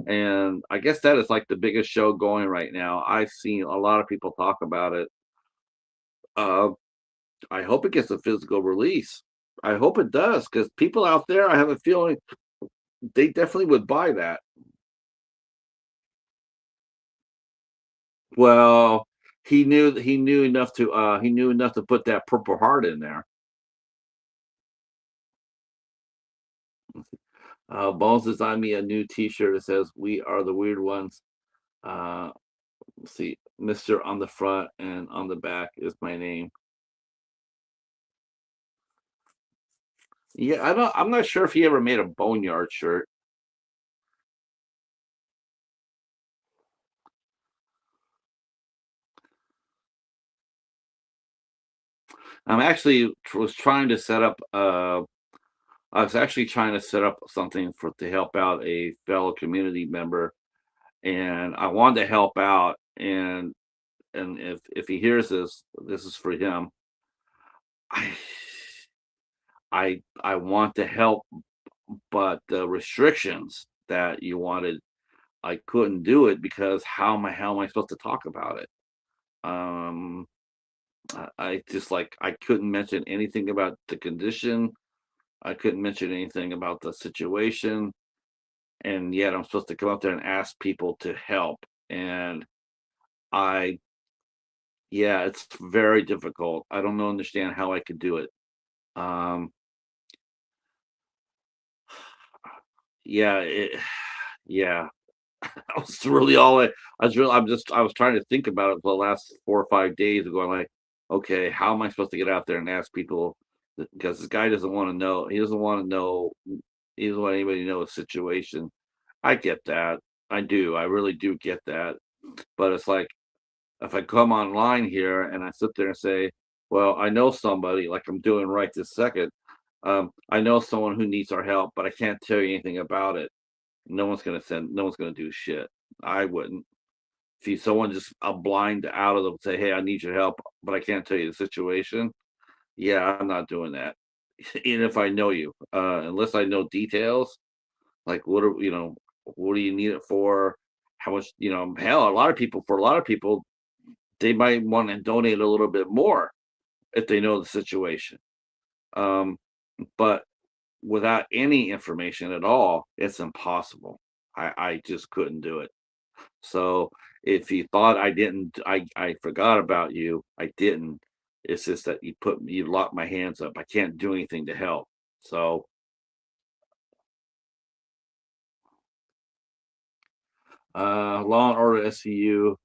S1: and I guess that is like the biggest show going right now. I've seen a lot of people talk about it. Uh, I hope it gets a physical release. I hope it does because people out there, I have a feeling they definitely would buy that. Well, he knew enough to put that Purple Heart in there. Bones designed me a new T-shirt that says "We are the weird ones." Uh, let's see, Mister on the front and on the back is my name. Yeah, I'm not sure if he ever made a Boneyard shirt. I'm actually was trying to set up. I was actually trying to set up something for to help out a fellow community member, and I wanted to help out. And if he hears this, this is for him. I I want to help, but the restrictions that you wanted. I couldn't do it because how am I supposed to talk about it? Um, I just like I couldn't mention anything about the condition. I couldn't mention anything about the situation, and yet I'm supposed to come up there and ask people to help. And I, yeah, it's very difficult. I don't know understand how I could do it. Um, yeah, yeah. That was really all I was really I was trying to think about it for the last 4 or 5 days of going like, "Okay, how am I supposed to get out there and ask people?" Because this guy doesn't wanna know he doesn't wanna know he doesn't want anybody to know his situation. I get that. I do. I really do get that. But it's like, if I come online here and I sit there and say, "Well, I know somebody," like I'm doing right this second, "I know someone who needs our help, but I can't tell you anything about it." No one's gonna do shit. I wouldn't. See someone just a blind out of them say, "Hey, I need your help, but I can't tell you the situation." Yeah, I'm not doing that. Even if I know you, unless I know details, like what do you need it for? How much, hell, for a lot of people, they might want to donate a little bit more if they know the situation. Um, but without any information at all, it's impossible. I just couldn't do it. So if you thought I forgot about you, I didn't. It's just that you locked my hands up. I can't do anything to help. So Law and Order SCU,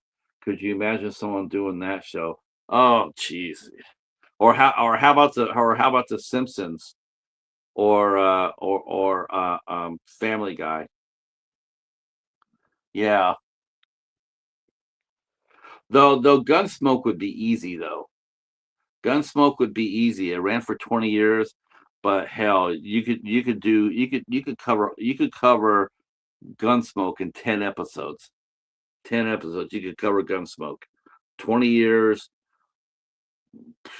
S1: could you imagine someone doing that show? Oh jeez. Or how about the Simpsons or Family Guy? Yeah. Though Gunsmoke would be easy though. Gunsmoke would be easy. It ran for 20 years, but hell, you could cover Gunsmoke in 10 episodes. 10 episodes. You could cover Gunsmoke. 20 years,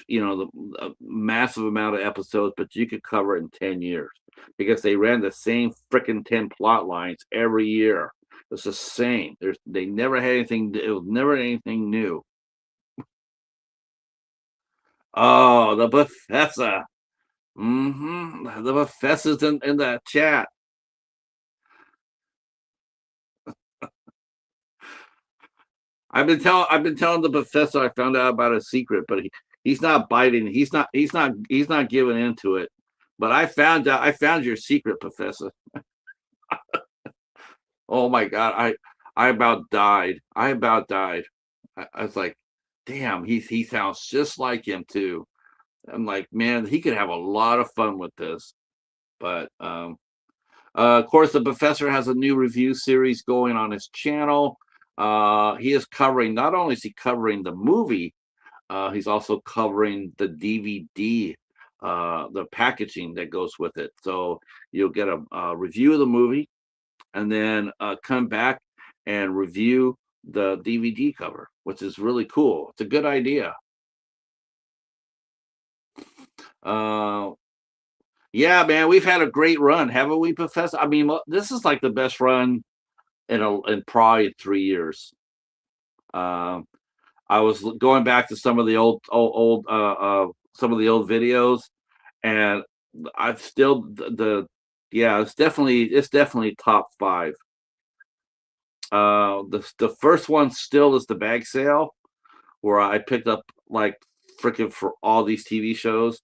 S1: a massive amount of episodes, but you could cover it in 10 years because they ran the same freaking 10 plot lines every year. It's the same. They never had anything, it was never anything new. Oh, the Bethesda. The Bethesda's in the chat. I've been telling the professor I found out about a secret, but he's not biting. He's not giving into it. But I found your secret, Professor. Oh my God. I about died. I about died. I was like, damn, he sounds just like him too. I'm like, man, he could have a lot of fun with this. But of course, the professor has a new review series going on his channel. He is covering, not only is he covering the movie, he's also covering the DVD, the packaging that goes with it. So you'll get a review of the movie and then come back and review the DVD cover, which is really cool. It's a good idea. Uh, yeah, man, we've had a great run, haven't we, Professor? I mean, this is like the best run in probably 3 years. Um, I was going back to some of the some of the old videos, and I've still yeah, it's definitely top five. The first one still is the bag sale, where I picked up like freaking for all these TV shows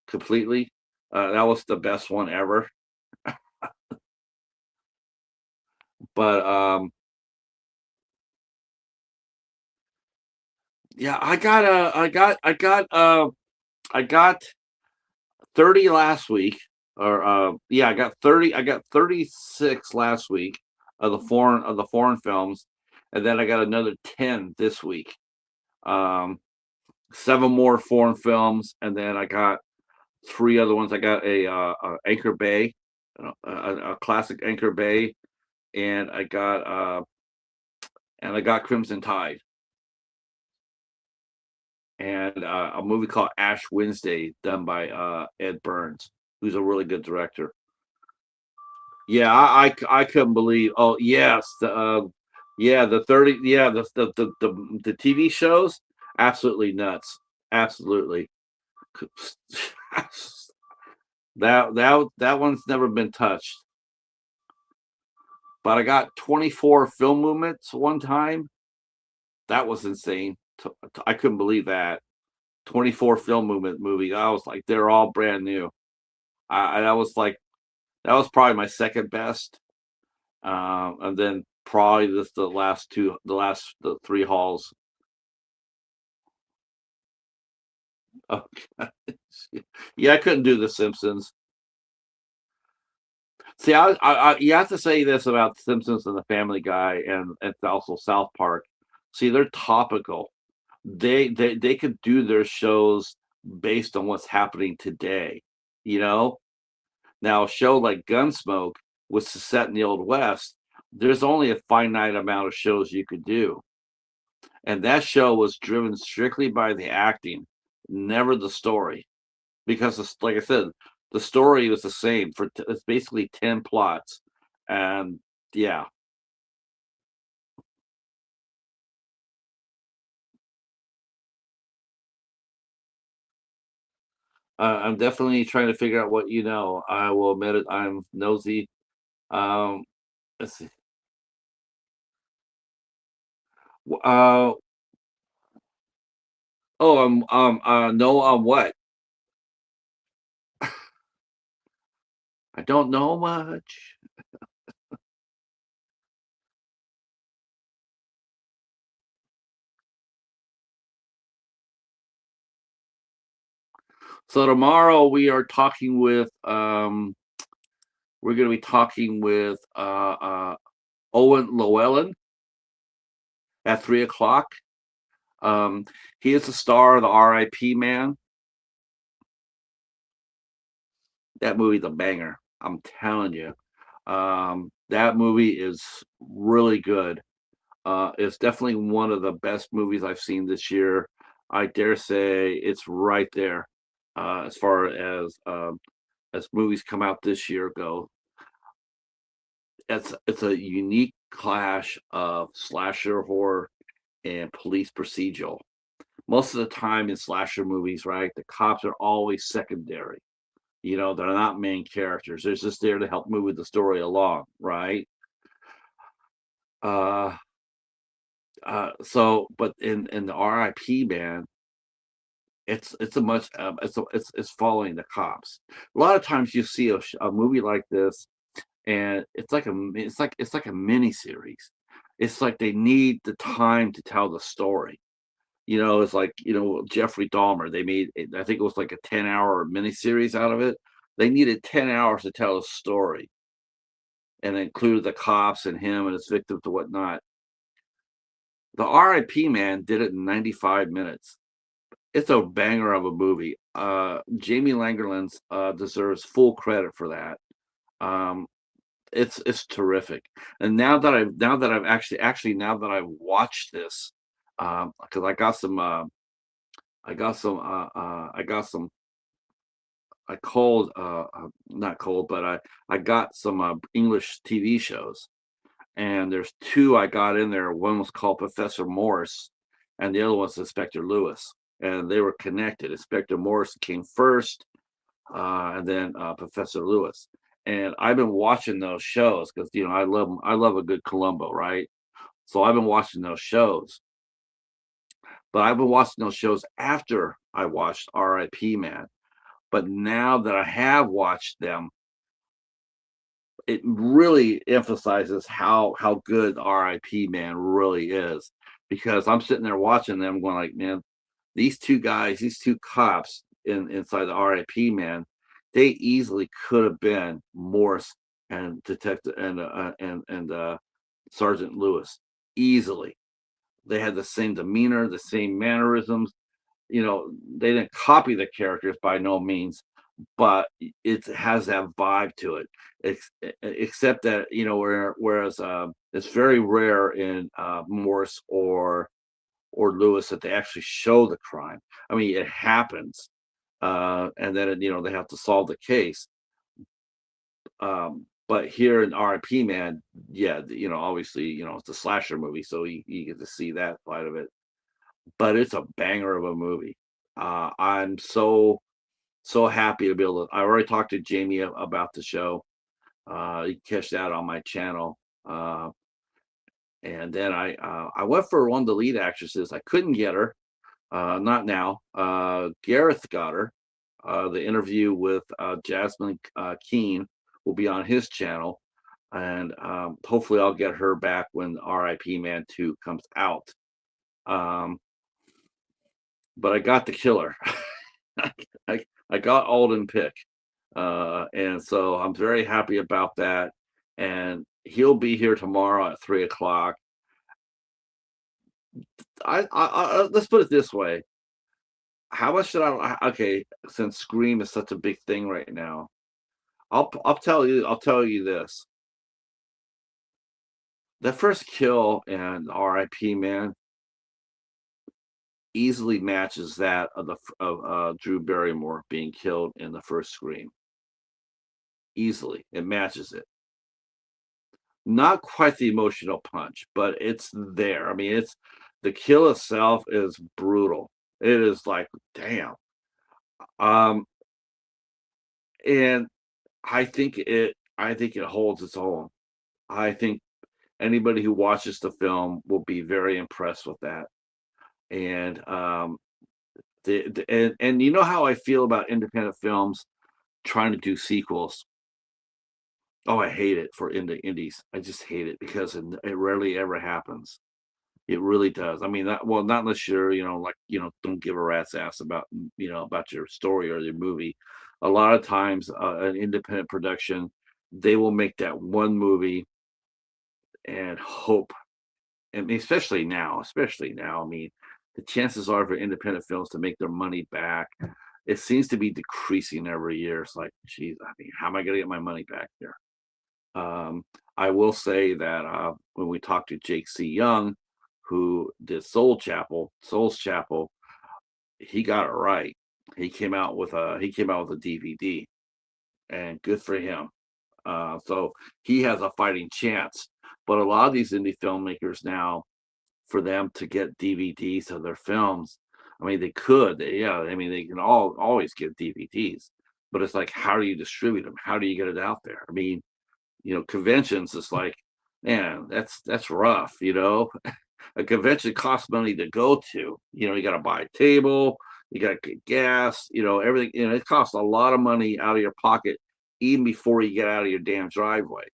S1: completely. That was the best one ever. But yeah, I got 30 last week, or yeah, I got 36 last week of the foreign films, and then I got another 10 this week. Um, seven more foreign films, and then I got three other ones. I got a Anchor Bay, a classic Anchor Bay, and I got Crimson Tide, and a movie called Ash Wednesday, done by Ed Burns, who's a really good director. Yeah, I couldn't believe. Oh yes, yeah, the 30, yeah, the TV shows, absolutely nuts, absolutely. That one's never been touched. But I got 24 film movements one time. That was insane. I couldn't believe that. 24 film movement movie. I was like, they're all brand new. That was like that was probably my second best. And then probably just the last two, the three halls. Oh, yeah, I couldn't do The Simpsons. See, you have to say this about Simpsons and The Family Guy, and also South Park. See, they're topical. They could do their shows based on what's happening today. You know, now a show like Gunsmoke, which is set in the Old West, there's only a finite amount of shows you could do, and that show was driven strictly by the acting, never the story. Because like I said, the story was the same for it's basically 10 plots, and yeah, I'm definitely trying to figure out what you know. I will admit it. I'm nosy. Um, let's see. Uh, oh, no, on what? I don't know much. So tomorrow we're going to be talking with Owen Llewellyn at 3 o'clock. Um, he is the star of the R.I.P. Man. That movie's a banger. I'm telling you. That movie is really good. It's definitely one of the best movies I've seen this year. I dare say it's right there as far as movies come out this year go. It's a unique clash of slasher horror and police procedural. Most of the time in slasher movies, right, the cops are always secondary. You know, they're not main characters. They're just there to help move the story along, right? Uh, but in the R.I.P. man, it's a much it's following the cops. A lot of times you see a movie like this, and it's like a mini series. It's like they need the time to tell the story. You know, it's like, Jeffrey Dahmer. They made, I think it was like a 10-hour miniseries out of it. They needed 10 hours to tell a story and included the cops and him and his victims and whatnot. The R.I.P. man did it in 95 minutes. It's a banger of a movie. Jamie Langerlands deserves full credit for that. Um, it's terrific. And now that I've now that I've watched this, because I got some I called not cold, but I got some English TV shows, and there's two I got in there. One was called Professor Morse, and the other one's Inspector Lewis, and they were connected. Inspector Morse came first, and then Professor Lewis. And I've been watching those shows because I love a good Columbo, right? So I've been watching those shows, but I've been watching those shows after I watched R.I.P. Man. But now that I have watched them, it really emphasizes how good R.I.P. Man really is, because I'm sitting there watching them going like, man, these two guys, these two cops inside the R.I.P. Man, they easily could have been Morse and Detective and Sergeant Lewis. Easily. They had the same demeanor, the same mannerisms. They didn't copy the characters by no means, but it has that vibe to it. Except that, whereas it's very rare in Morse or Lewis that they actually show the crime. I mean, it happens, and then they have to solve the case. But here in R.I.P. Man, yeah, obviously, it's a slasher movie, so you get to see that side of it. But it's a banger of a movie. I'm so happy to be able to. I already talked to Jamie about the show. You can catch that on my channel. And then I went for one of the lead actresses. I couldn't get her. Not now. Gareth got her. The interview with Jasmine Keene will be on his channel, and hopefully I'll get her back when R.I.P. Man 2 comes out. Um, but I got the killer. I got Alden Pick, and so I'm very happy about that. And he'll be here tomorrow at 3 o'clock. Let's put it this way: how much should I? Okay, since Scream is such a big thing right now, I'll tell you this: the first kill in R.I.P. Man easily matches that of Drew Barrymore being killed in the first Scream. Easily, it matches it. Not quite the emotional punch, but it's there. I mean, it's the kill itself is brutal. It is like, damn. Um, and I think it holds its own. I think anybody who watches the film will be very impressed with that. And and you know how I feel about independent films trying to do sequels. Oh, I hate it for indies. I just hate it because it rarely ever happens. It really does. I mean, not unless you're, like, don't give a rat's ass about, about your story or your movie. A lot of times, an independent production, they will make that one movie and hope, and especially now, I mean, the chances are for independent films to make their money back, it seems to be decreasing every year. It's like, geez, I mean, how am I going to get my money back here? Um, I will say that when we talked to Jake C. Young, who did Soul's Chapel, he got it right. He came out with a DVD, and good for him. So he has a fighting chance. But a lot of these indie filmmakers now, for them to get DVDs of their films, I mean, yeah. I mean, they can always get DVDs, but it's like, how do you distribute them? How do you get it out there? I mean, conventions is like, man, that's rough. A convention costs money to go to. You got to buy a table, you got to get gas, everything. It costs a lot of money out of your pocket even before you get out of your damn driveway.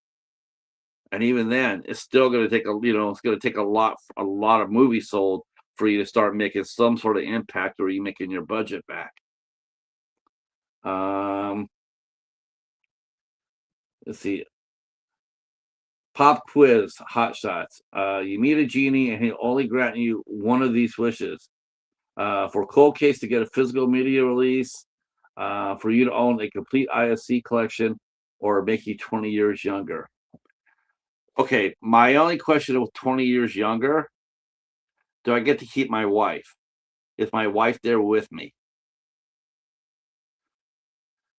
S1: And even then, it's still going to take it's going to take a lot of movies sold for you to start making some sort of impact, or you making your budget back. Um, let's see. Pop quiz, hot shots. You meet a genie and he'll only grant you one of these wishes. For Cold Case to get a physical media release, for you to own a complete ISC collection, or make you 20 years younger. Okay, my only question with 20 years younger, do I get to keep my wife? Is my wife there with me?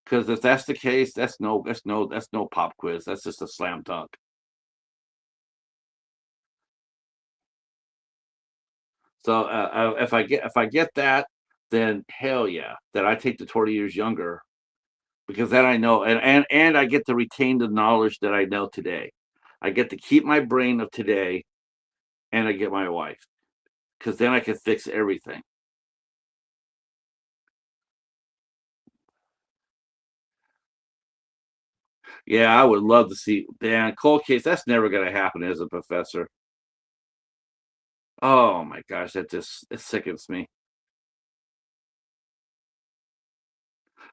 S1: Because if that's the case, that's no pop quiz. That's just a slam dunk. So if I get that, then hell yeah, then I take the 20 years younger, because then I know, and I get to retain the knowledge that I know today. I get to keep my brain of today, and I get my wife, because then I can fix everything. Yeah, I would love to see, man, Cold Case. That's never going to happen as a professor. Oh my gosh, that just it sickens me.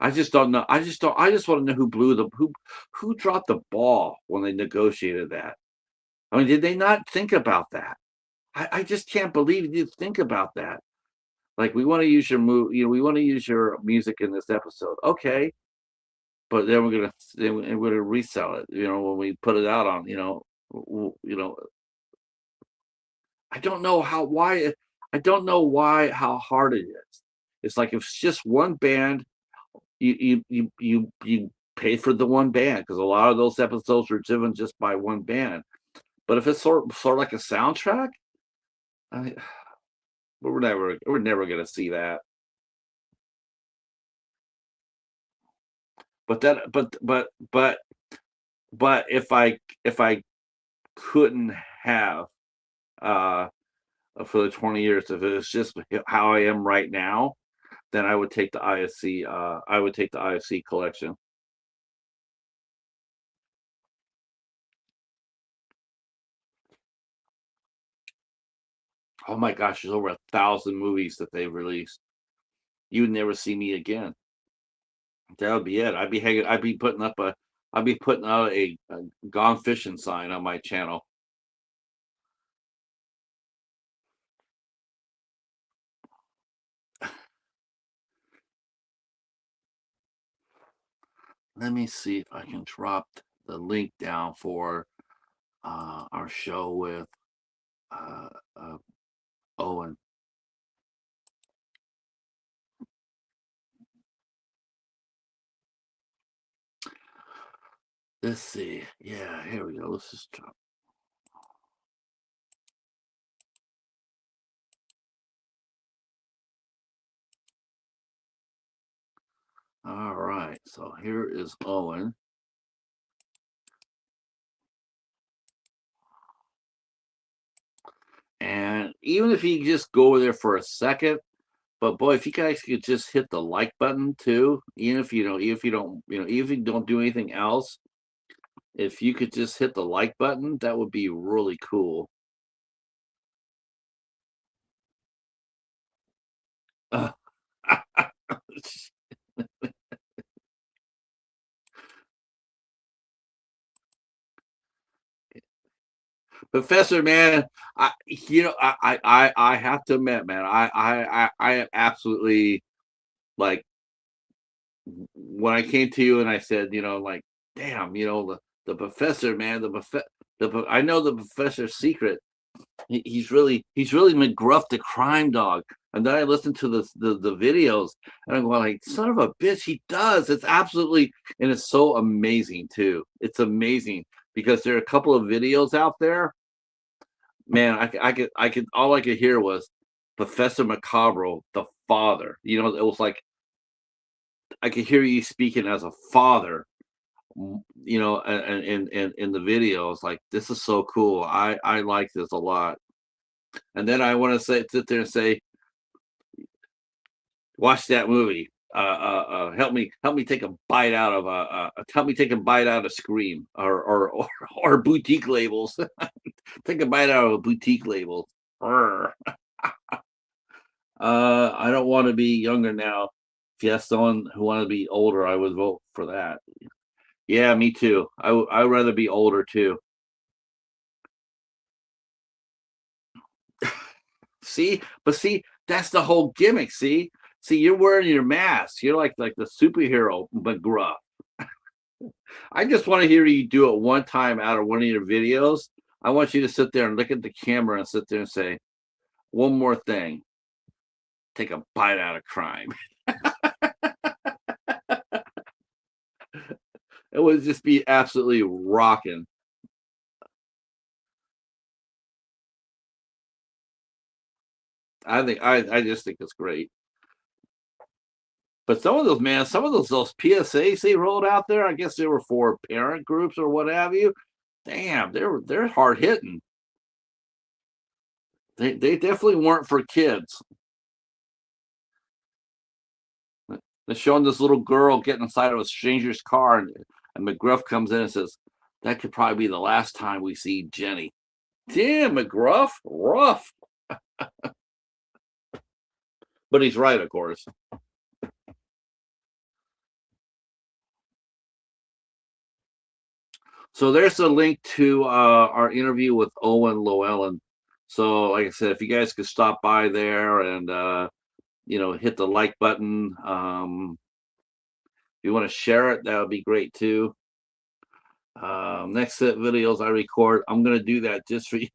S1: I just don't know. I just don't. I just want to know who dropped the ball when they negotiated that. I mean, did they not think about that? I just can't believe you didn't think about that. Like, we want to use your we want to use your music in this episode. Okay, but then we're gonna resell it. When we put it out on, I don't know I don't know how hard it is. It's like, if it's just one band, you pay for the one band because a lot of those episodes were driven just by one band. But if it's sort of like a soundtrack, I, we're never gonna see that. But that but if I couldn't have uh for the 20 years, if it's just how I am right now, then I would take the ISC. I would take the ISC collection. Oh my gosh, there's over 1,000 movies that they've released. You would never see me again. That would be it. I'd be putting out a gone fishing sign on my channel. Let me see if I can drop the link down for our show with uh, uh, Owen. Let's see. Yeah, here we go. Let's just drop. All right. So here is Owen. And even if you just go over there for a second, but boy, if you guys could just hit the like button too, even if you don't, even if you don't, even if you don't do anything else, if you could just hit the like button, that would be really cool. Uh, Professor, man, I have to admit, man, I am absolutely like when I came to you and I said, like, damn, the professor, man, I know the professor's secret. He's really McGruff the crime dog. And then I listened to the videos and I'm going like, son of a bitch, he does. It's absolutely, and it's so amazing too. It's amazing because there are a couple of videos out there. Man, I could all I could hear was Professor Macabro, the father. It was like I could hear you speaking as a father, and in the video. It's like this is so cool. I like this a lot. And then I want to sit there and say, watch that movie. Help me take a bite out of help me take a bite out of Scream or boutique labels. Take a bite out of boutique labels. I don't want to be younger now. If you have someone who want to be older, I would vote for that. Yeah, me too. I'd rather be older too. See, that's the whole gimmick. See, you're wearing your mask. You're like the superhero McGruff. I just want to hear you do it one time out of one of your videos. I want you to sit there and look at the camera and sit there and say, one more thing. Take a bite out of crime. It would just be absolutely rocking. I just think it's great. But some of those PSAs they rolled out there, I guess they were for parent groups or what have you. Damn, they're hard hitting. They definitely weren't for kids. They're showing this little girl getting inside of a stranger's car, and McGruff comes in and says, "That could probably be the last time we see Jenny." Damn, McGruff, rough. But he's right, of course. So there's a link to our interview with Owen Llewellyn. So, like I said, if you guys could stop by there and hit the like button. If you want to share it, that would be great too. Next set videos I record, I'm gonna do that just for you.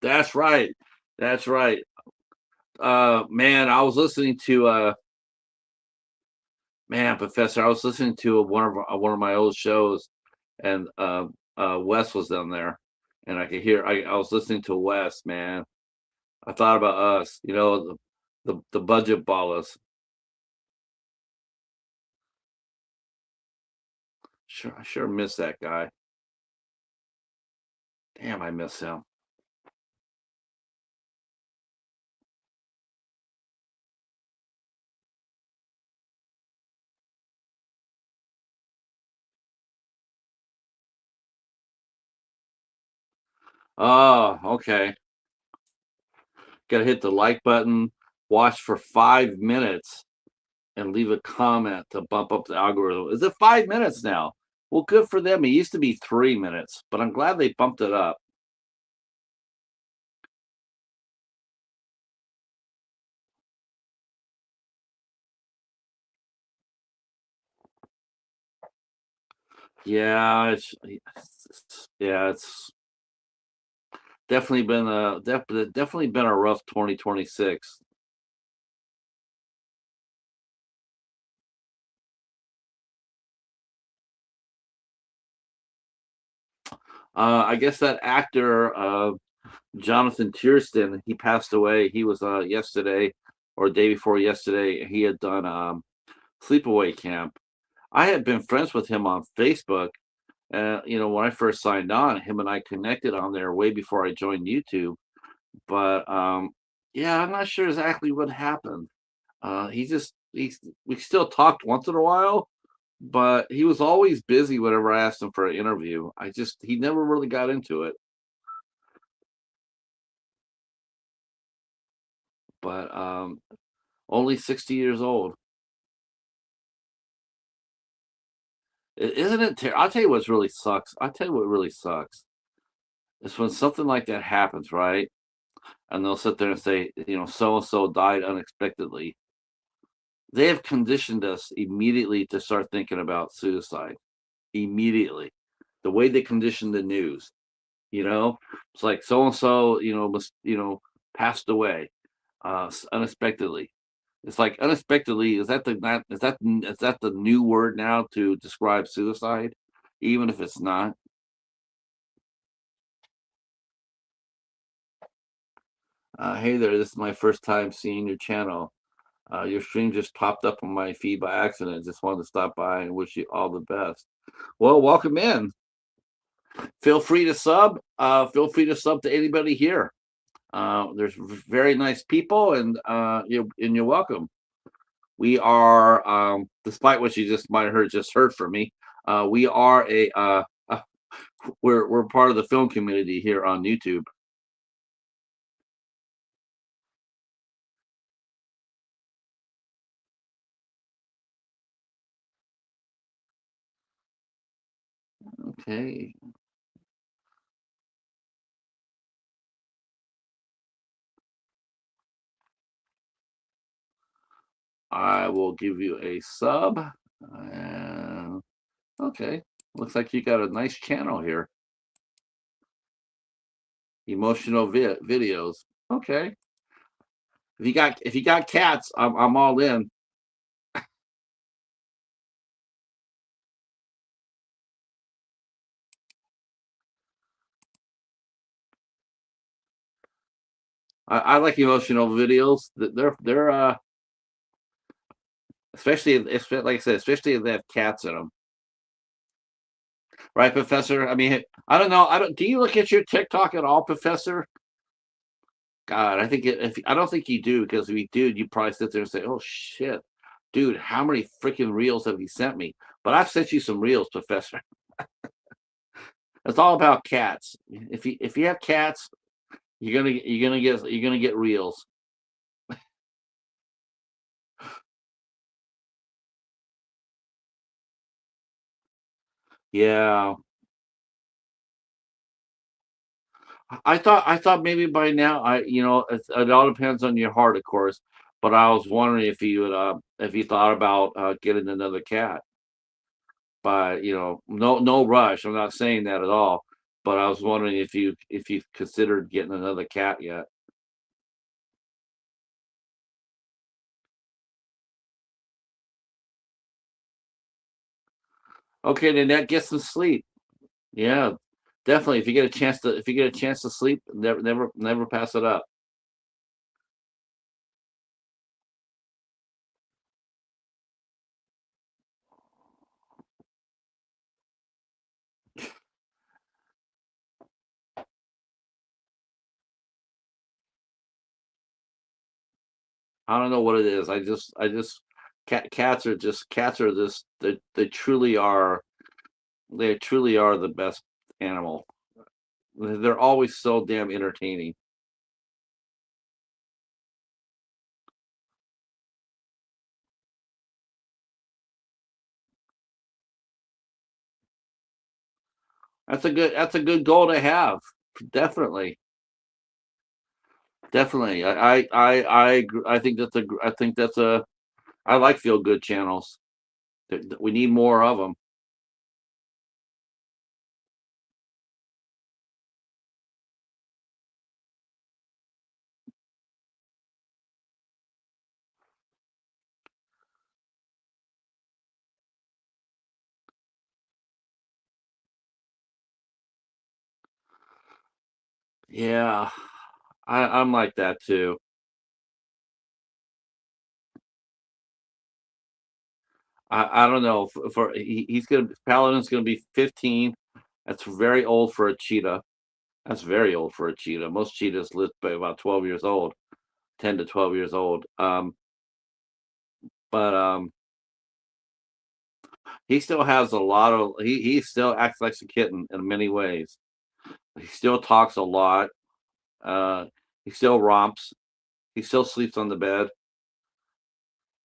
S1: That's right. That's right. Man, I was listening to Man, Professor, I was listening to one of my old shows, and Wes was down there, and I could hear. I was listening to Wes, man. I thought about us, the budget ballers. I sure miss that guy. Damn, I miss him. Oh, okay. Gotta hit the like button, watch for 5 minutes, and leave a comment to bump up the algorithm. Is it 5 minutes now? Well, good for them. It used to be 3 minutes, but I'm glad they bumped it up. Yeah, yeah, it's definitely been a rough 2026. I guess that actor, Jonathan Tiersten, he passed away. He was yesterday or day before yesterday. He had done sleepaway camp. I had been friends with him on Facebook. When I first signed on, him and I connected on there way before I joined YouTube. But yeah, I'm not sure exactly what happened. We still talked once in a while, but he was always busy whenever I asked him for an interview. He never really got into it. But only 60 years old. Isn't it? I'll tell you what's really sucks. I'll tell you what really sucks. Is when something like that happens, right? And they'll sit there and say, so and so died unexpectedly. They have conditioned us immediately to start thinking about suicide. Immediately. The way they condition the news, you know? It's like so and so, passed away unexpectedly. It's like unexpectedly, is that the new word now to describe suicide? Even if it's not. Hey there, this is my first time seeing your channel. Your stream just popped up on my feed by accident. Just wanted to stop by and wish you all the best. Well, welcome in. Feel free to sub. Feel free to sub to anybody here. There's very nice people, and you're welcome. We are, despite what you just heard from me, we are we're part of the film community here on YouTube. Okay, I will give you a sub. Uh, okay, looks like you got a nice channel here. Emotional videos. Okay, if you got cats, I'm all in. I like emotional videos. They're like I said, especially if they have cats in them. Right, Professor? I mean, I don't know. I don't. Do you look at your TikTok at all, Professor? God, I think if I don't think you do because if you do, you probably sit there and say, "Oh shit, dude, how many freaking reels have you sent me?" But I've sent you some reels, Professor. It's all about cats. If you have cats, you're gonna get reels. Yeah, I thought maybe by now it all depends on your heart, of course. But I was wondering if you thought about getting another cat. But no rush. I'm not saying that at all. But I was wondering if you considered getting another cat yet. Okay, then that gets some sleep. Yeah, definitely. If you get a chance to sleep, never pass it up. I don't know what it is. Cats are this. They truly are. They truly are the best animal. They're always so damn entertaining. That's a good goal to have. Definitely, definitely. I think I think that's a. I like feel good channels. We need more of them. Yeah, I'm like that too. I don't know. He's gonna Paladin's gonna be 15. That's very old for a cheetah. That's very old for a cheetah. Most cheetahs live by about 12 years old, 10 to 12 years old. But he still has a lot of he still acts like a kitten in many ways. He still talks a lot. Uh, he still romps. He still sleeps on the bed.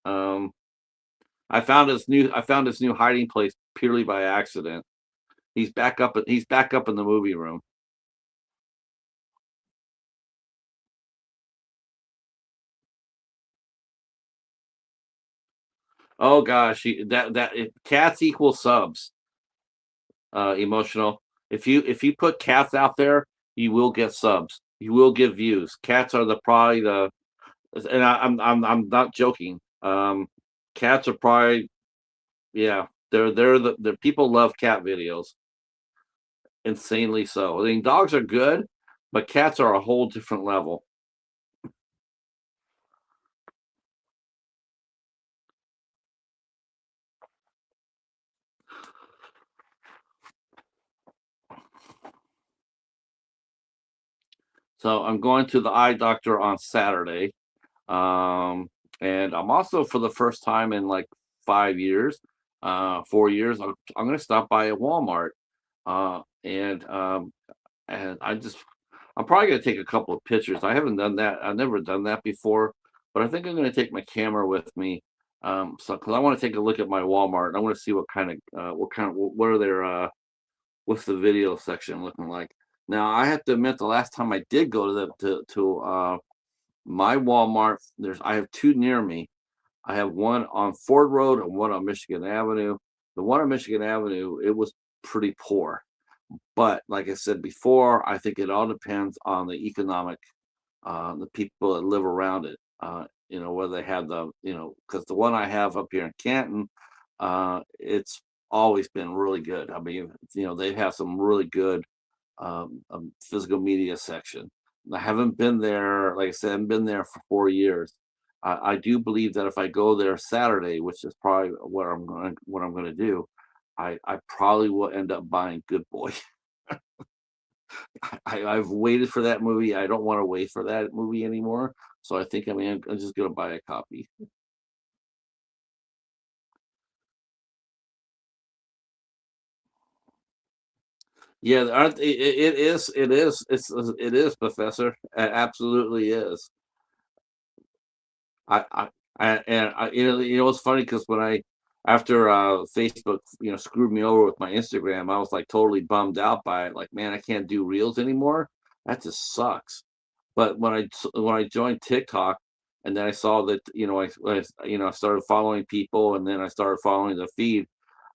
S1: Um, I found his new hiding place purely by accident. He's back up in the movie room. Oh gosh, cats equal subs. Emotional. If you put cats out there, you will get subs. You will get views. Cats are the probably the and I'm not joking. Cats are probably yeah. The people love cat videos. Insanely so. I mean, dogs are good, but cats are a whole different level. So I'm going to the eye doctor on Saturday. Um, and I'm also for the first time in like 5 years, 4 years, I'm going to stop by a Walmart. Uh, and um, and I'm probably going to take a couple of pictures. I haven't done that. I've never done that before, but I think I'm going to take my camera with me. So because I want to take a look at my Walmart and I want to see what are their what's the video section looking like. Now I have to admit the last time I did go to my Walmart, I have two near me. I have one on Ford Road and one on Michigan Avenue. The one on Michigan Avenue, it was pretty poor. But like I said before, I think it all depends on the people that live around it. Whether they have because the one I have up here in Canton, it's always been really good. I mean, they have some really good physical media section. I haven't been there, like I said, I haven't been there for 4 years. I do believe that if I go there Saturday, which is probably what I'm gonna do, I probably will end up buying Good Boy. I've waited for that movie. I don't want to wait for that movie anymore. So I think I'm just gonna buy a copy. Yeah, aren't it is, Professor. It absolutely is. I it's funny because when I after Facebook screwed me over with my Instagram, I was like totally bummed out by it. Like, man, I can't do reels anymore. That just sucks. But when I joined TikTok, and then I saw that I started following people, and then I started following the feed.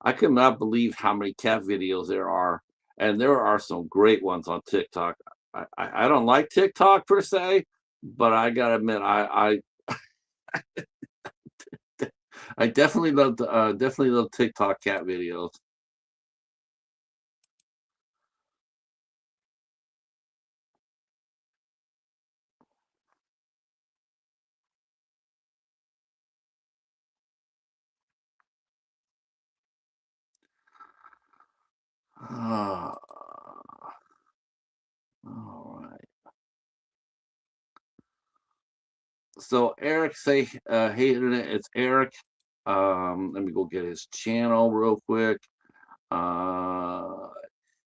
S1: I could not believe how many cat videos there are, and there are some great ones on TikTok. I don't like TikTok per se, but I gotta admit I definitely love TikTok cat videos. Uh, all right. So Eric say hey internet, it's Eric. Let me go get his channel real quick. Uh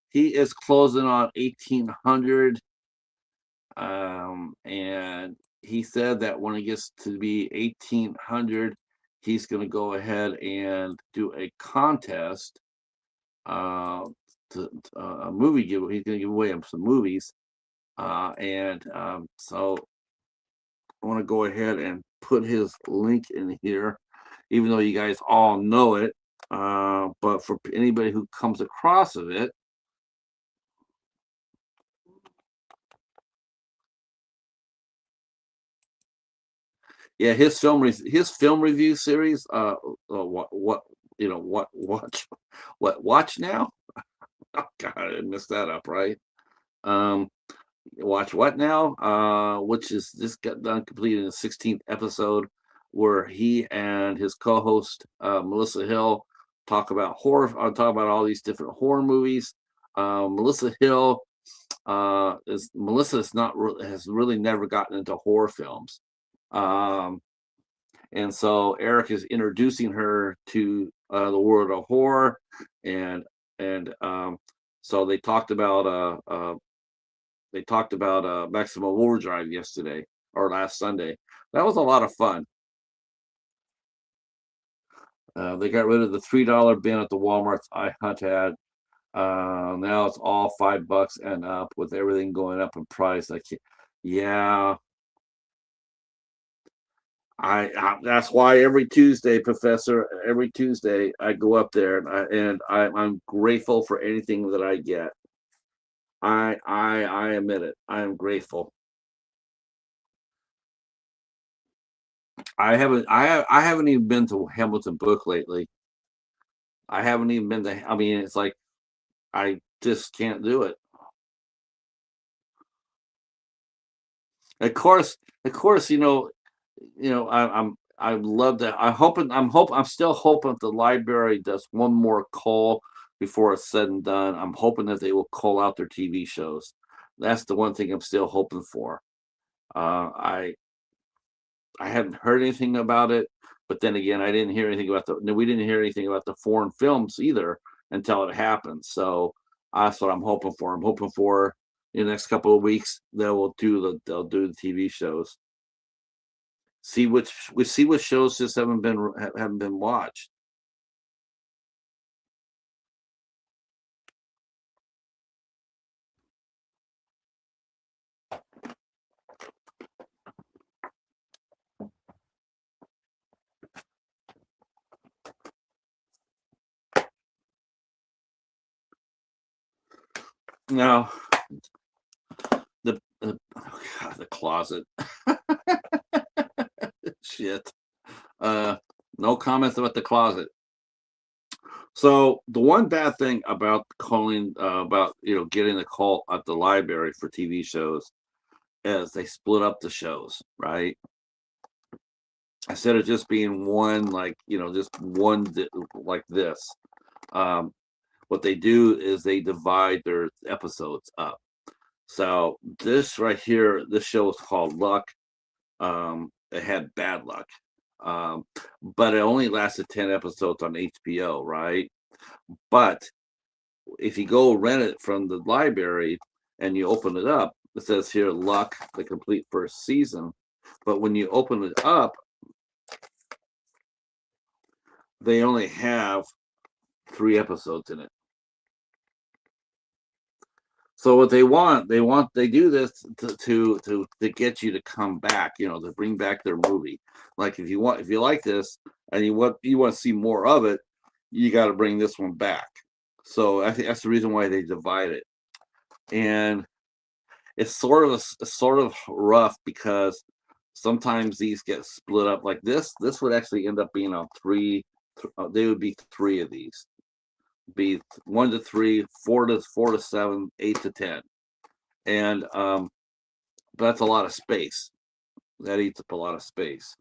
S1: he is closing on 1800. And he said that when it gets to be 1800, he's going to go ahead and do a contest, uh, a movie give. He's going to give away some movies, and so I want to go ahead and put his link in here, even though you guys all know it. But for anybody who comes across of it, yeah, his film review series. What what watch now? Oh God, I messed that up, right? Um, watch what now? Which is this got done completed in the 16th episode, where he and his co-host Melissa Hill talk about horror. Talk about all these different horror movies. Melissa Hill is Melissa is not has really never gotten into horror films. Um, and so Eric is introducing her to the world of horror, and and so they talked about Maximum Overdrive yesterday or last Sunday. That was a lot of fun. They got rid of the $3 bin at the Walmart's I Hunt had. Now it's all $5 and up with everything going up in price. Yeah, that's why every Tuesday, Professor, every Tuesday I go up there I'm grateful for anything that I get. I admit it. I am grateful. I haven't even been to Hamilton Book lately. I haven't even been to. I mean, it's like I just can't do it. Of course, I love that. I'm still hoping the library does one more call before it's said and done. I'm hoping that they will call out their TV shows. That's the one thing I'm still hoping for. I hadn't heard anything about it, but then again, I didn't hear anything about the. No, we didn't hear anything about the foreign films either until it happened. So that's what I'm hoping for. I'm hoping for in the next couple of weeks they'll do the TV shows. See what shows just haven't been watched. No, oh God, the closet. Shit. Uh, no comments about the closet. So the one bad thing about calling about getting a call at the library for TV shows is they split up the shows, right? Instead of just being one, like just one like this. Um, what they do is they divide their episodes up. So this right here, this show is called Luck. It had bad luck, um, but it only lasted 10 episodes on HBO, right? But if you go rent it from the library and you open it up, it says here Luck, the complete first season. But when you open it up, they only have 3 episodes in it. So what they do this to get you to come back, to bring back their movie. Like if you like this and you want to see more of it, you got to bring this one back. So I think that's the reason why they divide it. And it's sort of rough because sometimes these get split up like this. This would actually end up being on three. They would be three of these. Be 1 to 3, 4 to 7, 8 to 10, and but that's a lot of space. That eats up a lot of space.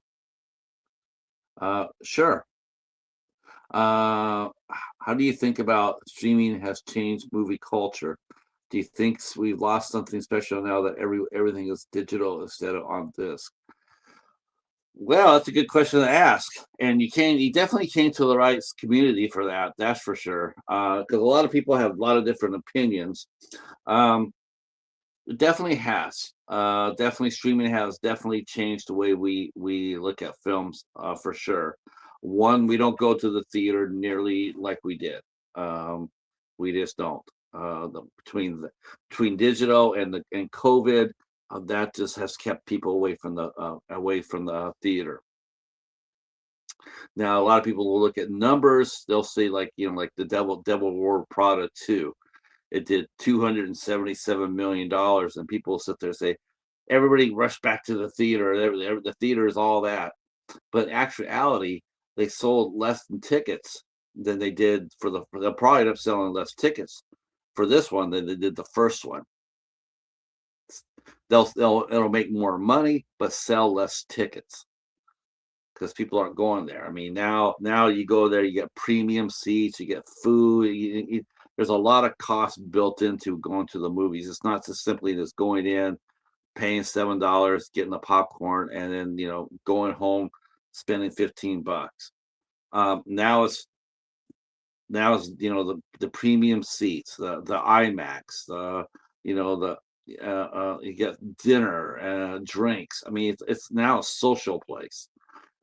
S1: Sure. How do you think about streaming has changed movie culture? Do you think we've lost something special now that everything is digital instead of on disc? Well, that's a good question to ask, and you definitely came to the right community for that. That's for sure. Because a lot of people have a lot of different opinions. Um, it definitely has. Definitely streaming has definitely changed the way we look at films, for sure. One, we don't go to the theater nearly like we did. Um, we just don't. Between digital and COVID, that just has kept people away from the theater. Now, a lot of people will look at numbers. They'll say like like the Devil Wore Prada 2. It did $277 million, and people sit there and say, everybody rushed back to the theater. The theater is all that, but in actuality, they sold less than tickets than they did they'll probably end up selling less tickets for this one than they did the first one. It'll make more money, but sell less tickets because people aren't going there. I mean, now you go there, you get premium seats, you get food. There's a lot of cost built into going to the movies. It's not just simply just going in, paying $7, getting the popcorn, and then going home, spending $15. Um, now it's now it's the premium seats, the IMAX, the you get dinner, drinks. I mean, it's now a social place,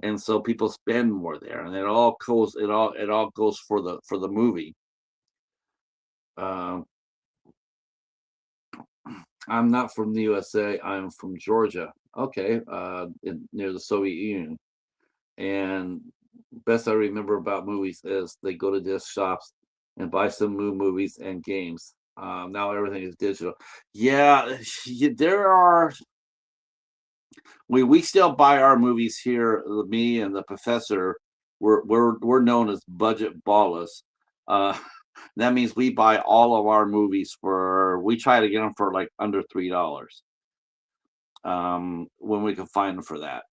S1: and so people spend more there, and it all goes for the movie. Um, I'm not from the USA. I'm from Georgia. Okay, near the Soviet Union. And best I remember about movies is they go to disc shops and buy some new movies and games. Now everything is digital. Yeah, there are. We still buy our movies here. Me and the professor, we're known as budget ballers. Uh, that means we buy all of our movies for. We try to get them for like under $3. When we can find them for that.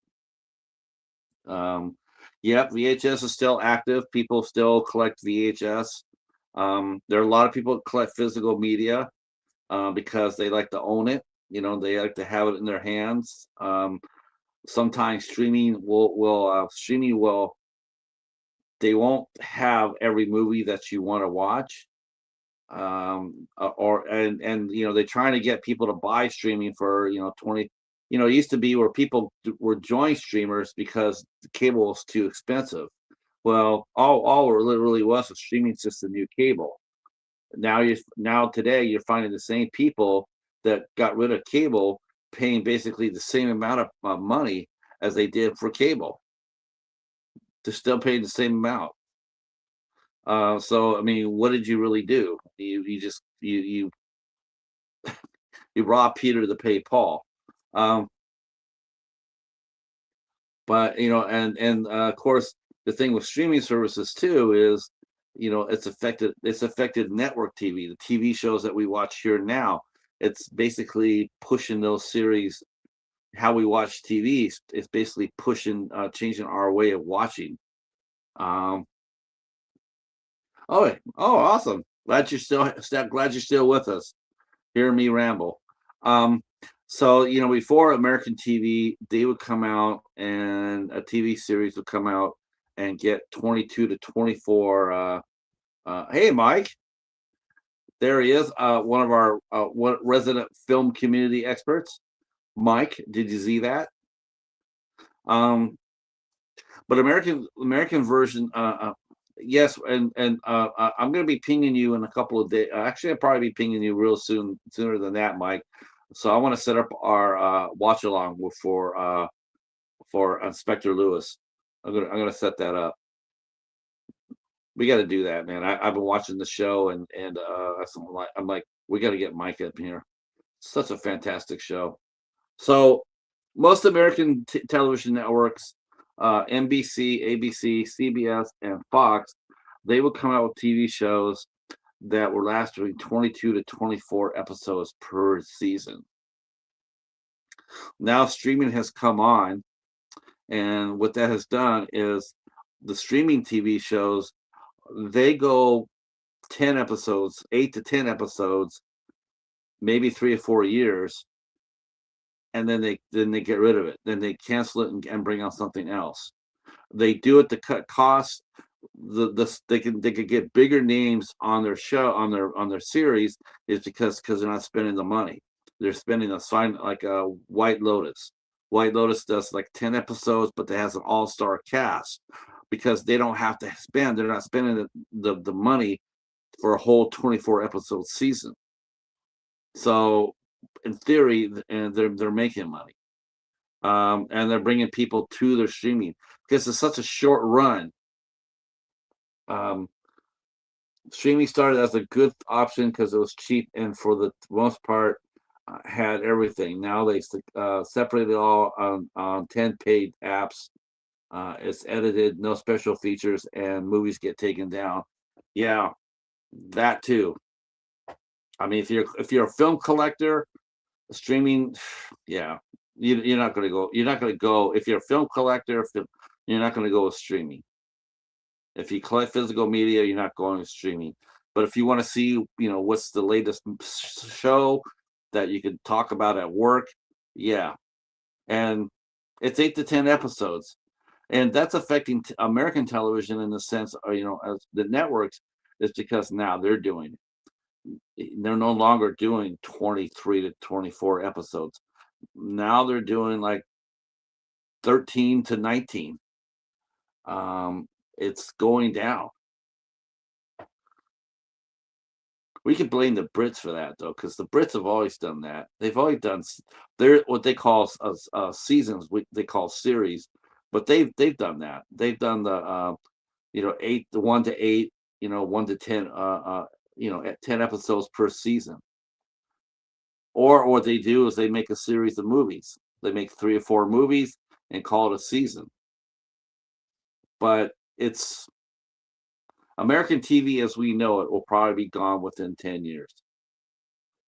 S1: Um, yep, VHS is still active. People still collect VHS. There are a lot of people that collect physical media because they like to own it. They like to have it in their hands. Sometimes streaming will they won't have every movie that you want to watch. Or and they're trying to get people to buy streaming for 20. It used to be where people were joint streamers because the cable was too expensive. Well, all it literally was streaming just a new cable. Now today you're finding the same people that got rid of cable paying basically the same amount of money as they did for cable. They're still paying the same amount. So I mean, what did you really do? You just you rob Peter to pay Paul. Um, but of course the thing with streaming services too is it's affected network TV, the TV shows that we watch here now. It's basically pushing those series. How we watch TV is basically pushing changing our way of watching. um oh, awesome. Glad you're still with us. Hear me ramble. Um, so before American TV, they would come out and a TV series would come out and get 22 to 24. Hey, Mike, there he is. One of our resident film community experts. Mike, did you see that? Um, but American version. Yes, and I'm going to be pinging you in a couple of days. Actually, I'll probably be pinging you real soon, sooner than that, Mike. So I want to set up our watch along for Inspector Lewis. I'm gonna set that up. We got to do that, man. I've been watching the show I'm like, we got to get Mike up here. Such a fantastic show. So most American television networks, NBC, ABC, CBS, and Fox, they would come out with TV shows that were last between 22 to 24 episodes per season. Now streaming has come on, and what that has done is the streaming TV shows. they go 10 episodes, 8 to 10 episodes, maybe 3 or 4 years, and then they get rid of it. Then they cancel it and bring out something else. They do it to cut costs. They could get bigger names on their show, on their series, is because they're not spending the money. They're spending a sign like a White Lotus. White Lotus does like 10 episodes, but they has an all-star cast because they don't have to spend. They're not spending the money for a whole 24 episode season. So in theory, and they're making money, and they're bringing people to their streaming because it's such a short run. Um, Streaming started as a good option because it was cheap and for the most part had everything. Now they separate it all on 10 paid apps. It's edited, no special features, and movies get taken down. Yeah, that too. I mean, if you're a film collector, streaming, yeah, you're not going to go. You're not going to go if you're a film collector. You're not going to go with streaming. If you collect physical media, you're not going with streaming. But if you want to see, what's the latest show that you can talk about at work, yeah. And it's 8 to 10 episodes, and that's affecting American television in the sense, as the networks, is because now they're doing they're no longer doing 23 to 24 episodes. Now they're doing like 13 to 19. It's going down. We could blame the Brits for that though, because the Brits have always done that. They've always done they're what they call seasons. They call series, but they've done that. They've done the 1 to 8, 1 to 10, at 10 episodes per season. Or what they do is they make a series of movies. They make 3 or 4 movies and call it a season. But it's American TV as we know it will probably be gone within 10 years.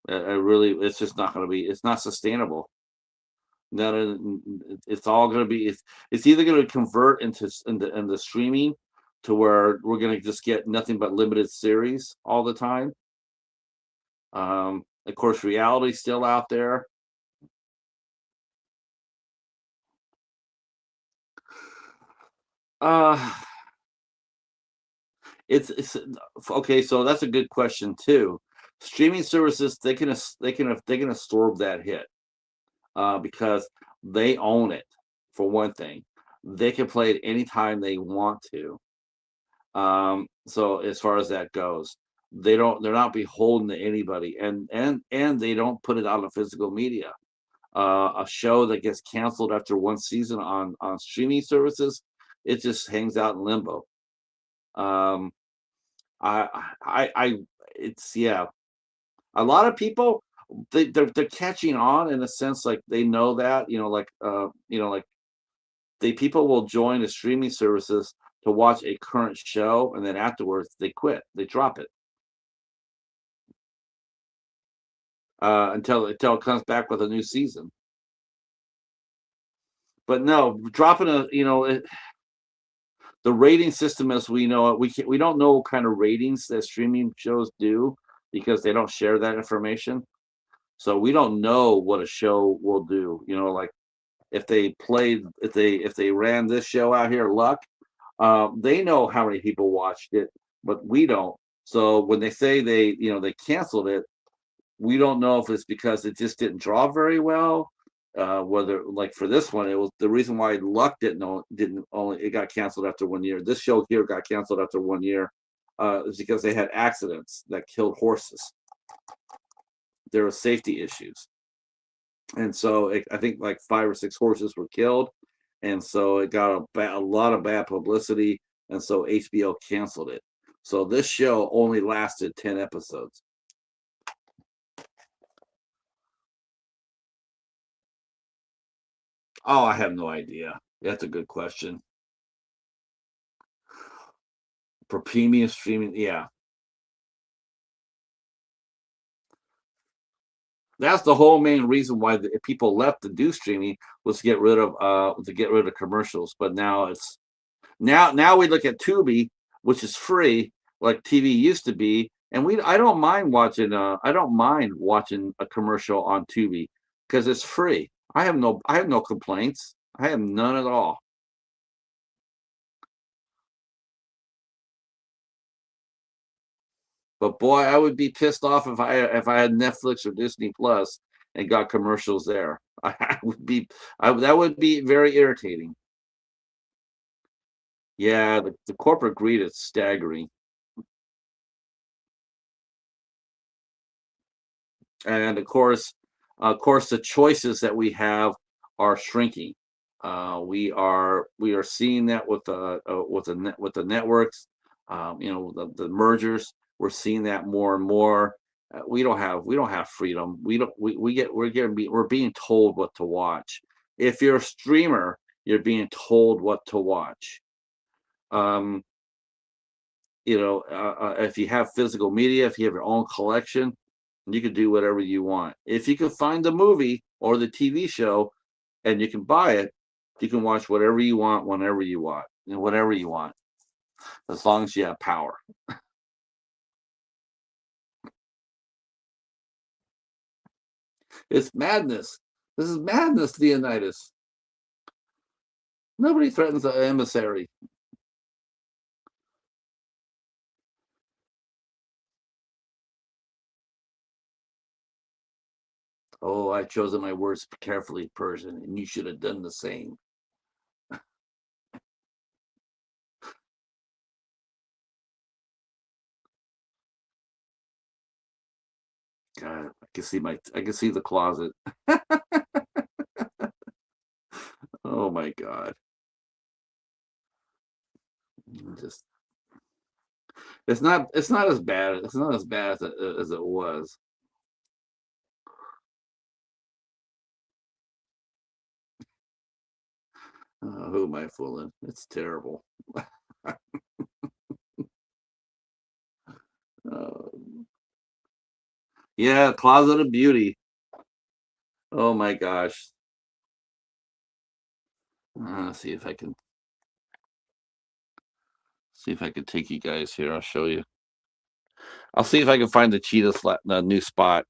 S1: It's just not going to be. It's not sustainable. It's all going to be. It's either going to convert into streaming to where we're going to just get nothing but limited series all the time. Of course, reality's still out there. Uh, it's okay. So that's a good question too. Streaming services they can absorb that hit because they own it. For one thing, they can play it anytime they want to. So as far as that goes, they're not beholden to anybody, and they don't put it out on physical media. A show that gets canceled after one season on streaming services, it just hangs out in limbo. Um, I it's yeah. A lot of people they're catching on in a sense, like they know that like they people will join the streaming services to watch a current show, and then afterwards they quit, they drop it until it comes back with a new season. But no, dropping the rating system as we know it, we don't know what kind of ratings that streaming shows do because they don't share that information. So we don't know what a show will do. Like if they ran this show out here, Luck, they know how many people watched it, but we don't. So when they say they canceled it, we don't know if it's because it just didn't draw very well. Whether like for this one, it was the reason why Luck didn't only it got canceled after 1 year. This show here got canceled after 1 year, is because they had accidents that killed horses. There were safety issues, and so I think like 5 or 6 horses were killed, and so it got a lot of bad publicity, and so HBO canceled it. So this show only lasted 10 episodes. Oh, I have no idea. That's a good question. For premium streaming, yeah. That's the whole main reason why people left to do streaming was to get rid of commercials. But now we look at Tubi. which is free, like TV used to be. And I don't mind watching a commercial on Tubi because it's free. I have no complaints. I have none at all. But boy, I would be pissed off if I had Netflix or Disney Plus and got commercials there. I would be that would be very irritating. Yeah, the corporate greed is staggering. And of course, the choices that we have are shrinking. We are seeing that with the networks, the mergers. We're seeing that more and more. We don't have freedom. We're being told what to watch. If you're a streamer, you're being told what to watch. Um, if you have physical media, if you have your own collection, you can do whatever you want. If you can find the movie or the TV show and you can buy it, you can watch whatever you want, whenever you want, and whatever you want, as long as you have power. It's madness. This is madness, Leonidas. Nobody threatens an emissary. Oh, I've chosen my words carefully, Persian, and you should have done the same. God, I can see the closet. Oh my God. Just it's not as bad. It's not as bad as it was. Who am I fooling? It's terrible. Uh, yeah, Closet of Beauty. Oh my gosh. See if I can take you guys here. I'll show you. I'll see if I can find the the new spot.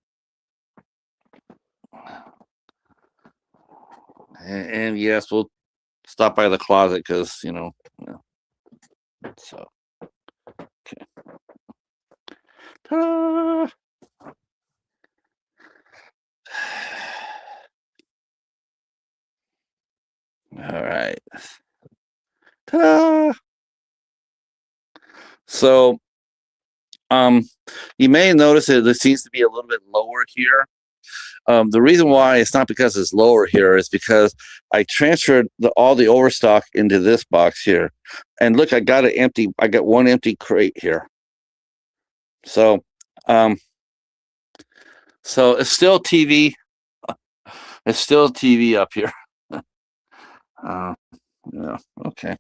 S1: And yes, we'll stop by the closet because so okay. Ta-da! All right. Ta-da! So um you may notice that there seems to be a little bit lower here. The reason why it's not because it's lower here is because I transferred all the overstock into this box here. And look, I got one empty crate here. So, um, so it's still TV. It's still TV up here. Uh, yeah, okay.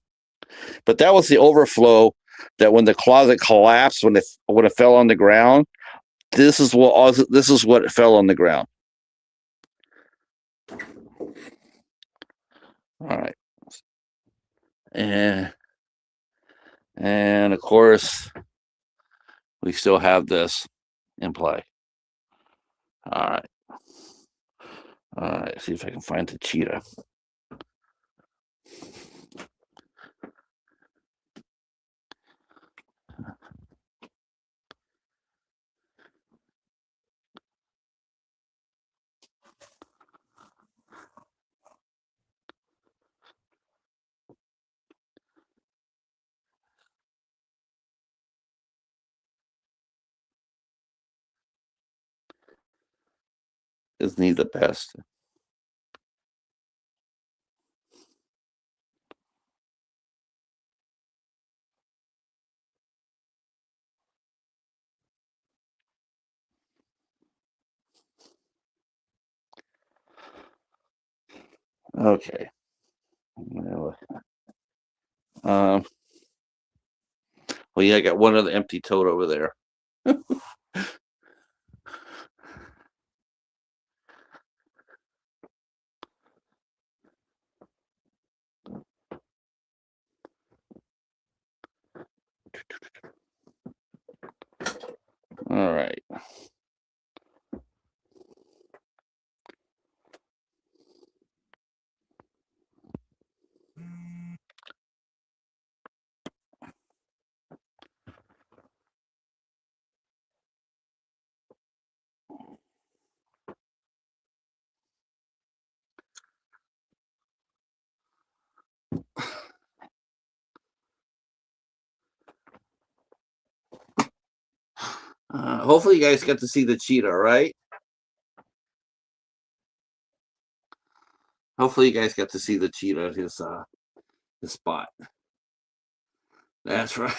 S1: But that was the overflow that when the closet collapsed, when it fell on the ground, this is what it fell on the ground. All right. And of course we still have this in play. All right. All right. See if I can find the cheetah. Isn't he the best? Okay. Well, um, yeah, I got one other empty tote over there. Hopefully, you guys get to see the cheetah, right? Hopefully, you guys get to see the cheetah at his spot. That's right.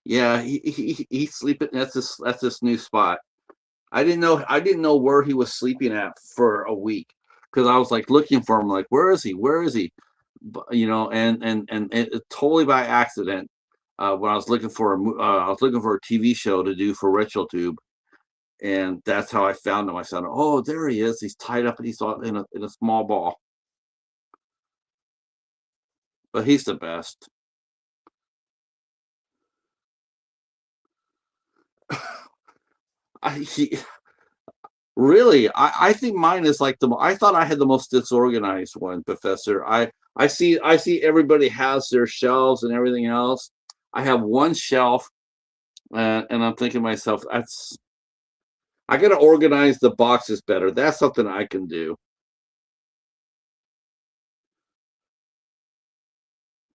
S1: Yeah, he's sleeping. That's this new spot. I didn't know where he was sleeping at for a week because I was like looking for him, like where is he? Where is he? And totally by accident, when I was looking for a TV show to do for RetroTube, and that's how I found him. I said, "Oh, there he is. He's tied up and he's in a small ball." But he's the best. He really. I think mine is like I thought I had the most disorganized one, Professor. I see everybody has their shelves and everything else. I have one shelf, and I'm thinking to myself, I got to organize the boxes better. That's something I can do.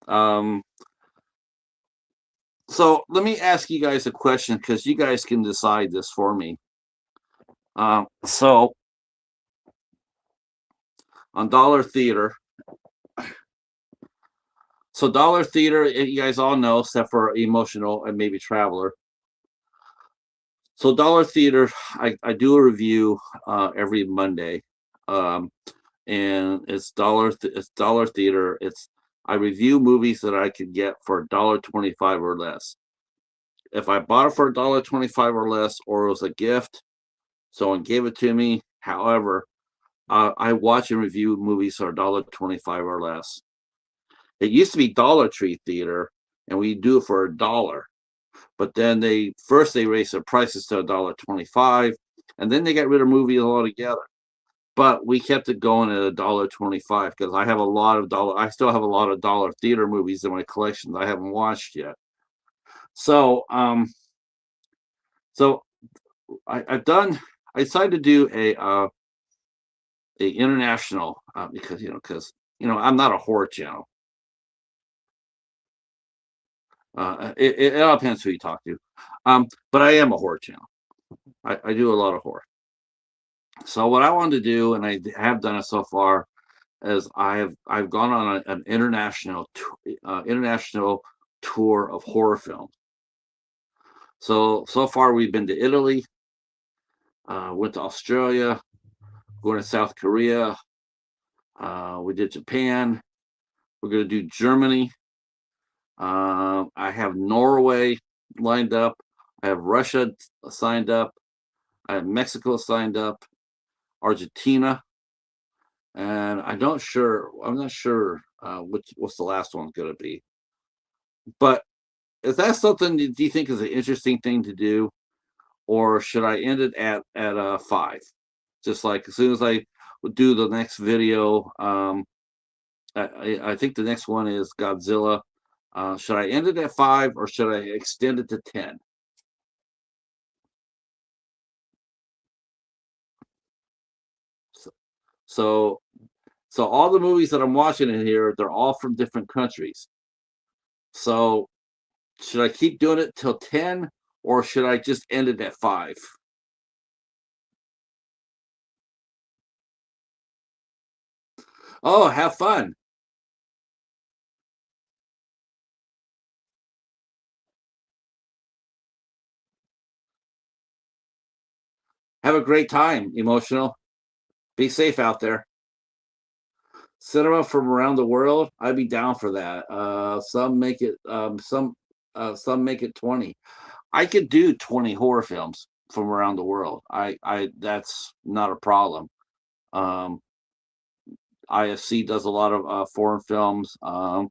S1: Um, so let me ask you guys a question because you guys can decide this for me. So on Dollar Theater, so Dollar Theater, you guys all know, except for Emotional and maybe Traveler. So Dollar Theater, I do a review every Monday, um, and it's Dollar Theater. I review movies that I could get for $1.25 or less. If I bought it for $1.25 or less, or it was a gift, someone gave it to me. However, I watch and review movies for $1.25 or less. It used to be Dollar Tree Theater, and we do it for $1. But then they raised their prices to $1.25, and then they got rid of movies altogether. But we kept it going at $1.25 because I still have a lot of Dollar Theater movies in my collection that I haven't watched yet. So so I decided to do a international, because I'm not a horror channel. It all depends who you talk to. But I am a horror channel. I do a lot of horror. So what I wanted to do, and have done it so far, is I've gone on an international tour of horror films. So far we've been to Italy, went to Australia, going to South Korea. We did Japan. We're going to do Germany. I have Norway lined up. I have Russia signed up. I have Mexico signed up. Argentina, and I'm not sure what's the last one going to be. But is that something do you think is an interesting thing to do, or should I end it at 5? Just like as soon as I do the next video, I think the next one is Godzilla. Should I end it at 5 or should I extend it to 10? So, so, so all the movies that I'm watching in here, they're all from different countries. So should I keep doing it till 10 or should I just end it at 5? Oh, have fun. Have a great time, Emotional. Be safe out there. Cinema from around the world, I'd be down for that. Some make it 20. I could do 20 horror films from around the world. I That's not a problem. Um, IFC does a lot of foreign films. I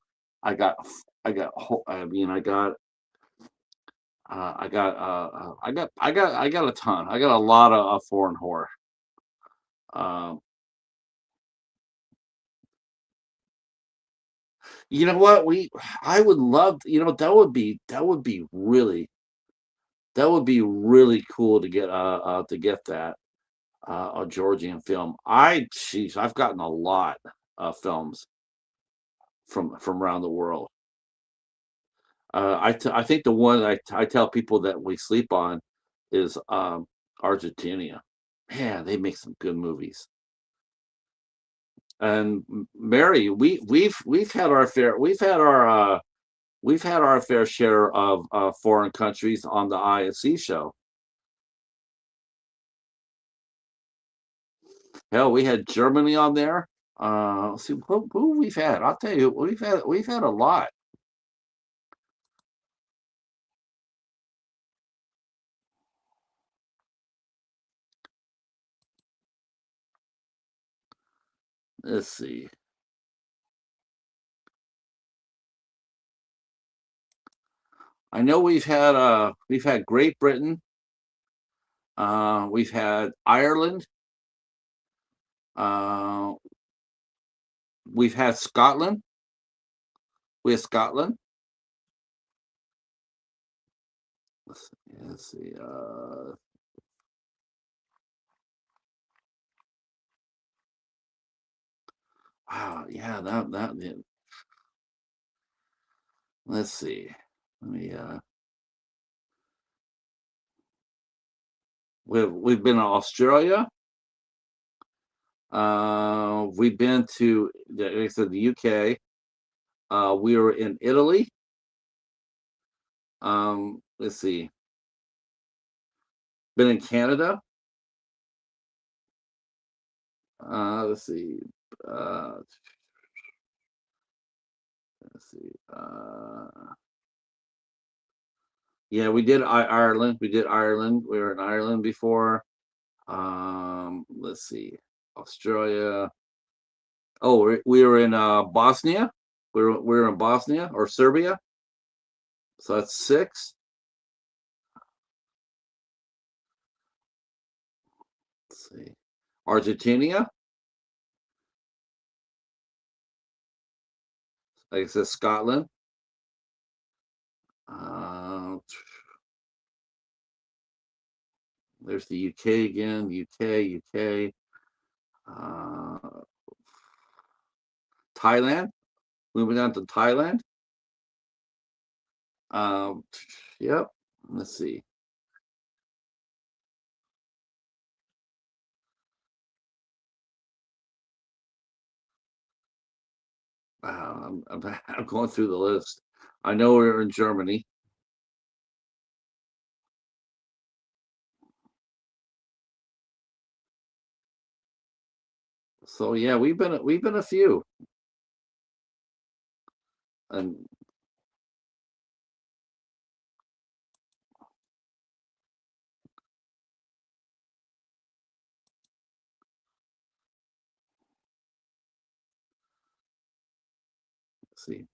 S1: got I got I mean I got a ton. I got a lot of foreign horror. Um, you know what? I would love, that would be really cool to get that a Georgian film. I've gotten a lot of films. from around the world. I think the one I tell people that we sleep on is Argentina. Man, they make some good movies. And Mary, we've had our fair we've had our fair share of foreign countries on the ISC show. Hell, we had Germany on there. Let's see who we've had. I'll tell you, we've had a lot. Let's see. I know we've had Great Britain. We've had Ireland. Uh, we've had Scotland. We have Scotland. Let's see. Wow, yeah, yeah. Let's see. Let me. We've been to Australia. We've been to, like I said, the UK. We were in Italy. Let's see. Been in Canada. Let's see. Uh, let's see. Yeah, we did Ireland. We did Ireland. We were in Ireland before. Let's see. Australia. Oh, we were in Bosnia. We were in Bosnia or Serbia. So that's six. Let's see. Argentina. Like I said, Scotland. Uh, there's the UK again. UK, UK. Uh, Thailand. We went down to Thailand. Um, yep. Let's see. I'm going through the list. I know we were in Germany. So yeah, we've been a few. And let's see.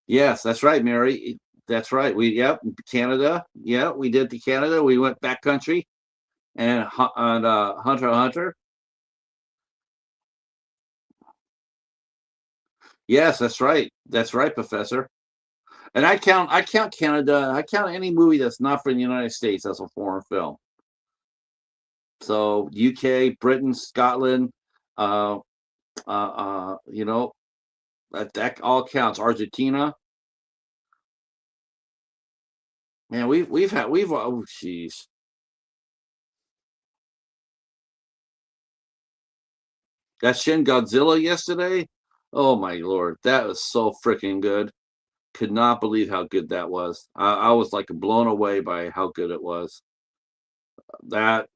S1: Yes, that's right, Mary. That's right. Yep, Canada. Yeah, we did the Canada. We went backcountry and Hunter x Hunter. Yes, that's right. That's right, Professor. And I count Canada. I count any movie that's not from the United States as a foreign film. So UK, Britain, Scotland, uh, you know, that all counts. Argentina. Man, we've oh jeez. That Shin Godzilla yesterday. Oh my lord, that was so freaking good. Could not believe how good that was. I was like blown away by how good it was. That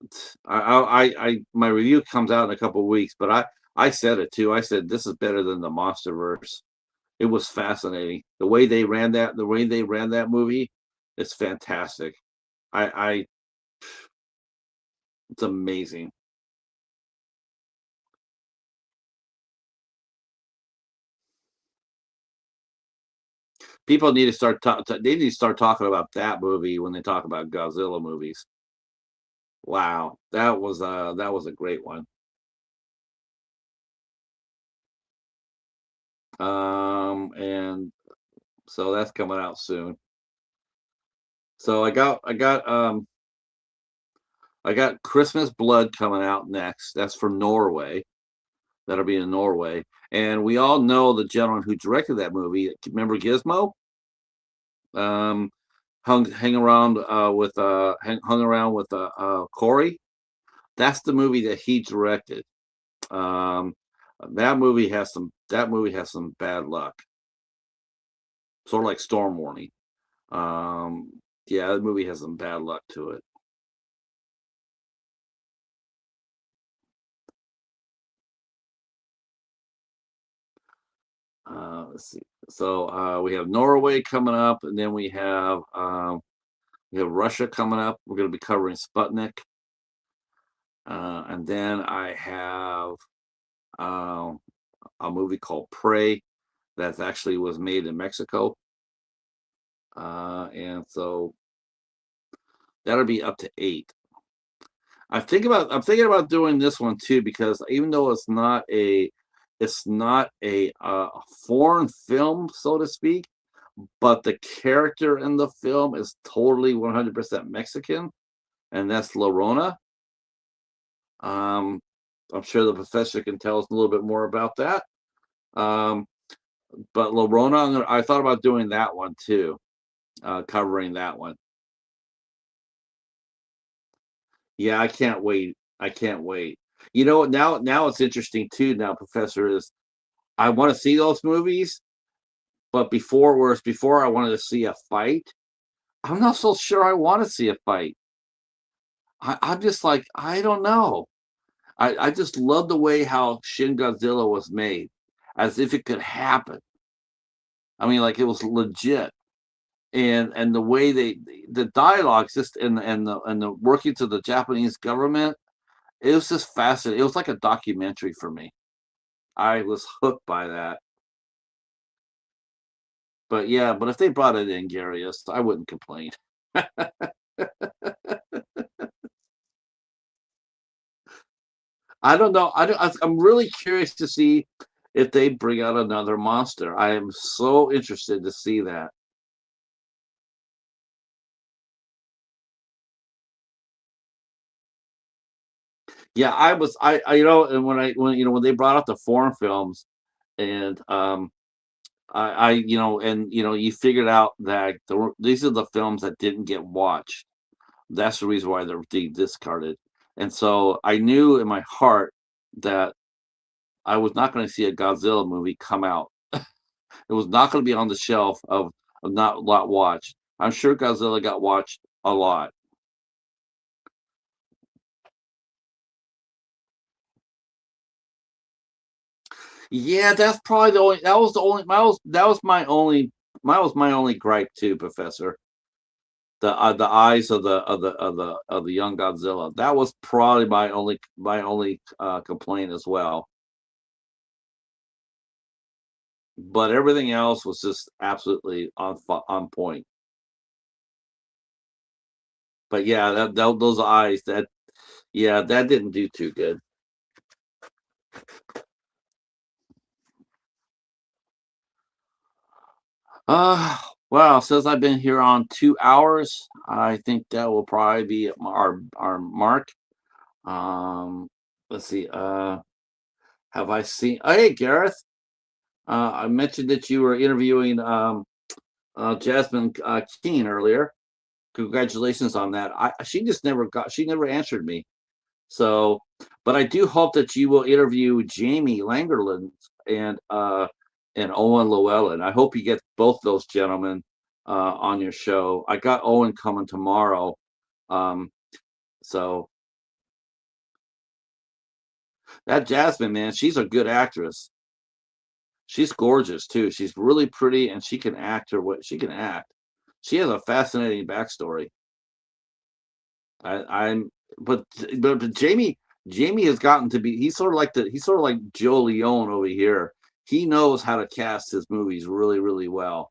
S1: my review comes out in a couple of weeks, but I said it too. I said this is better than the MonsterVerse. It was fascinating. The way they ran that movie, it's fantastic. I it's amazing. People need to they need to start talking about that movie when they talk about Godzilla movies. Wow, that was a great one. And so that's coming out soon. So I got Christmas Blood coming out next. That's from Norway. That'll be in Norway. And we all know the gentleman who directed that movie. Remember Gizmo? Um, hung around with Corey. That's the movie that he directed. Um, that movie has some bad luck, sort of like Storm Warning. Um, yeah, that movie has some bad luck to it. Let's see. So we have Norway coming up, and then we have Russia coming up. We're going to be covering Sputnik, and then I have um, a movie called Prey that actually was made in Mexico, and so that'll be up to 8. I'm thinking about doing this one too because even though it's not a foreign film, so to speak, but the character in the film is totally 100% Mexican, and that's Lorona. Um, I'm sure the professor can tell us a little bit more about that. Um, but Lorona, I thought about doing that one too, covering that one. Yeah, I can't wait. I can't wait. Now it's interesting too. Now, Professor, is I want to see those movies, but before I wanted to see a fight, I'm not so sure I want to see a fight. I'm just like, I don't know. I just love the way how Shin Godzilla was made, as if it could happen. I mean, like it was legit, and the way the dialogues just and the workings of the Japanese government, it was just fascinating. It was like a documentary for me. I was hooked by that. But yeah, but if they brought it in, Garius, I wouldn't complain. I don't know. I'm really curious to see if they bring out another monster. I am so interested to see that. Yeah, and when they brought out the foreign films, and you figured out that these are the films that didn't get watched. That's the reason why they're being discarded. And so I knew in my heart that I was not going to see a Godzilla movie come out. It was not going to be on the shelf of not watched. I'm sure Godzilla got watched a lot. Yeah, that's probably the only. That was the only. That was my only gripe too, Professor. The eyes of the young Godzilla. That was probably my only complaint as well. But everything else was just absolutely on point. But yeah, those eyes, that didn't do too good. Uh wow, since I've been here on 2 hours, I think that will probably be our mark. Um, let's see. Have I seen? Oh, hey, Gareth. I mentioned that you were interviewing Jasmine Keene earlier. Congratulations on that. She never answered me. So, but I do hope that you will interview Jamie Langerland and Owen Llewellyn. I hope you get both those gentlemen on your show. I got Owen coming tomorrow. Um, so that Jasmine, man, she's a good actress. She's gorgeous too. She's really pretty, and she can act her what she can act. She has a fascinating backstory. I'm, but Jamie has gotten to be. He's sort of like Joe Leone over here. He knows how to cast his movies really, really well.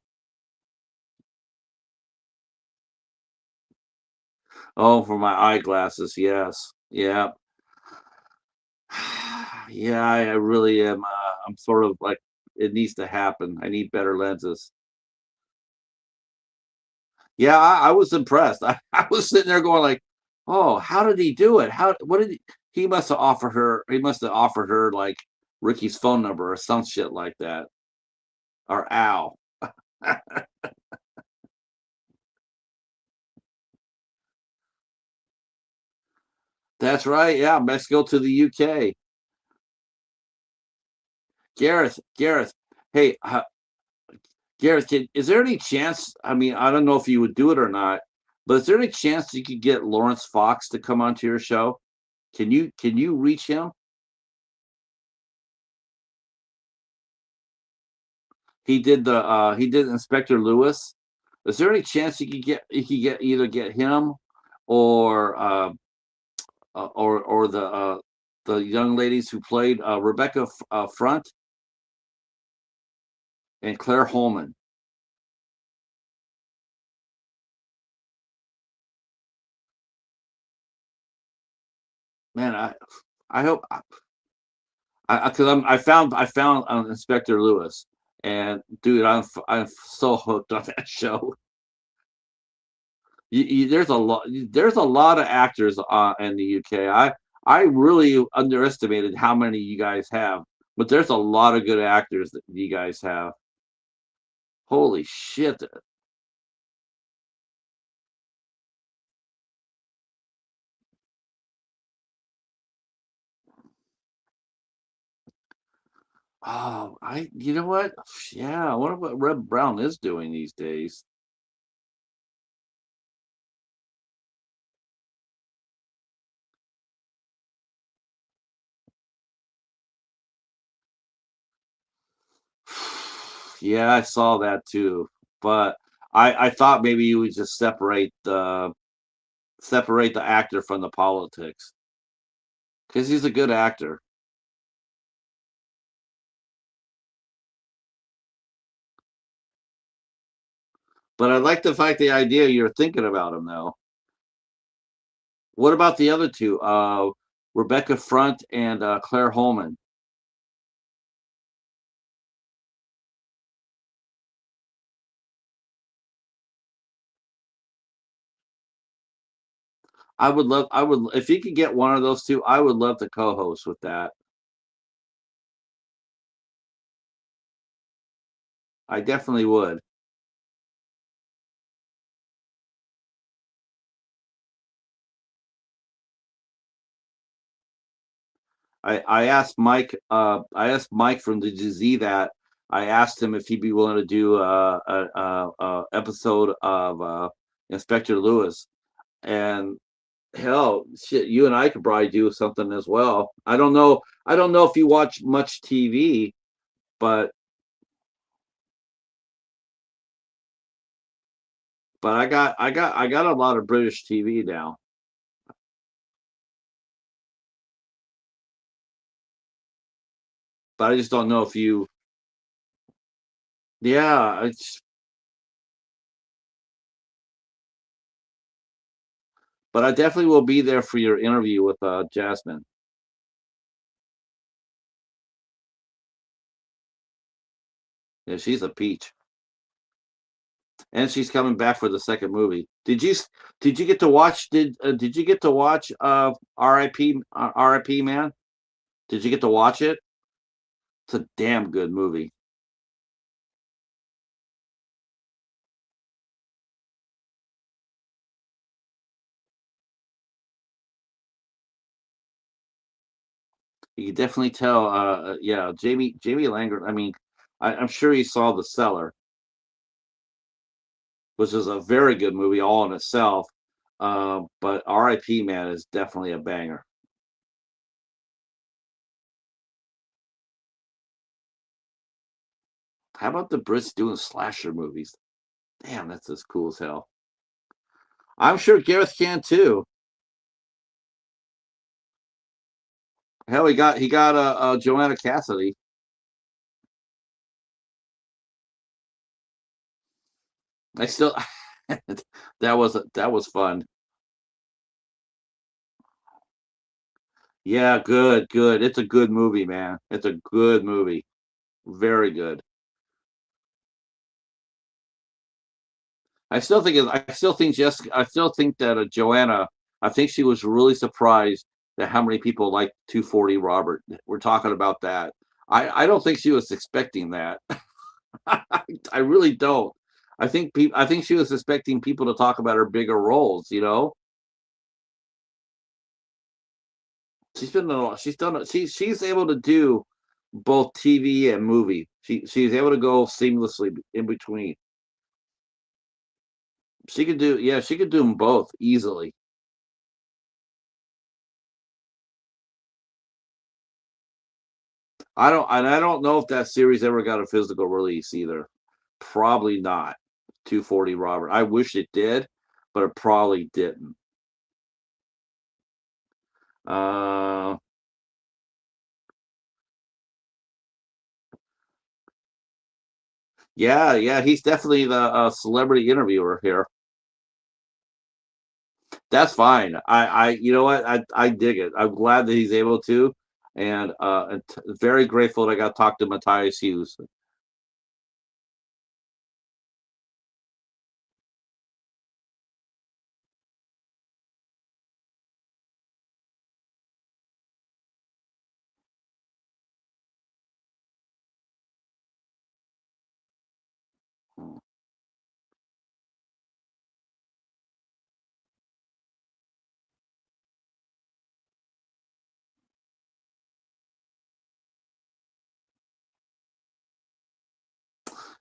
S1: Oh, for my eyeglasses, yes, yeah, yeah. I really am. I'm sort of like it needs to happen. I need better lenses. Yeah, I was impressed. I was sitting there going like, "Oh, how did he do it? What did he must have offered her like Ricky's phone number or some shit like that. Or Al. That's right. Yeah, Mexico to the UK. Gareth. Hey, Gareth, is there any chance? I mean, I don't know if you would do it or not, but is there any chance you could get Lawrence Fox to come onto your show? Can you reach him? He did Inspector Lewis. Is there any chance you could get either get him or or the young ladies who played Rebecca Front and Claire Holman? Man, I hope because I found Inspector Lewis, and dude, I'm so hooked on that show. There's a lot of actors in the UK. I really underestimated how many you guys have, but there's a lot of good actors that you guys have. Holy shit! Oh, you know what? Yeah, I wonder what Red Brown is doing these days. Yeah, I saw that too, but I thought maybe you would just separate the actor from the politics because he's a good actor. But I like the idea you're thinking about him though. What about the other two? Rebecca Front and Claire Holman. I would if you could get one of those two, I would love to co-host with that. I definitely would. I asked Mike from the GZ that. I asked him if he'd be willing to do a episode of Inspector Lewis, and hell, shit, you and I could probably do something as well. I don't know. I don't know if you watch much TV, but I got a lot of British TV now. But I just don't know if you. Yeah, but I definitely will be there for your interview with Jasmine. Yeah, she's a peach, and she's coming back for the second movie. Did you get to watch? Did you get to watch R.I.P. R.I.P. Man? Did you get to watch it? It's a damn good movie. You can definitely tell. Yeah, Jamie Langer. I mean, I'm sure you saw The Cellar, which is a very good movie all in itself. But R.I.P. Man is definitely a banger. How about the Brits doing slasher movies? Damn, that's as cool as hell. I'm sure Gareth can too. Hell, he got Joanna Cassidy. I still that was fun. Yeah, good, good. It's a good movie, man. It's a good movie. Very good. I still think that Joanna. I think she was really surprised at how many people like 240 Robert. We're talking about that. I don't think she was expecting that. I really don't. I think she was expecting people to talk about her bigger roles, you know? She's done she's able to do both TV and movie. She's able to go seamlessly in between. She could do yeah, she could do them both easily. I don't know if that series ever got a physical release either. Probably not. 240 Robert. I wish it did, but it probably didn't. Uh, yeah, yeah, he's definitely the celebrity interviewer here. That's fine. you know what? I dig it. I'm glad that he's able to, and very grateful that I got to talk to Matthias Hughes.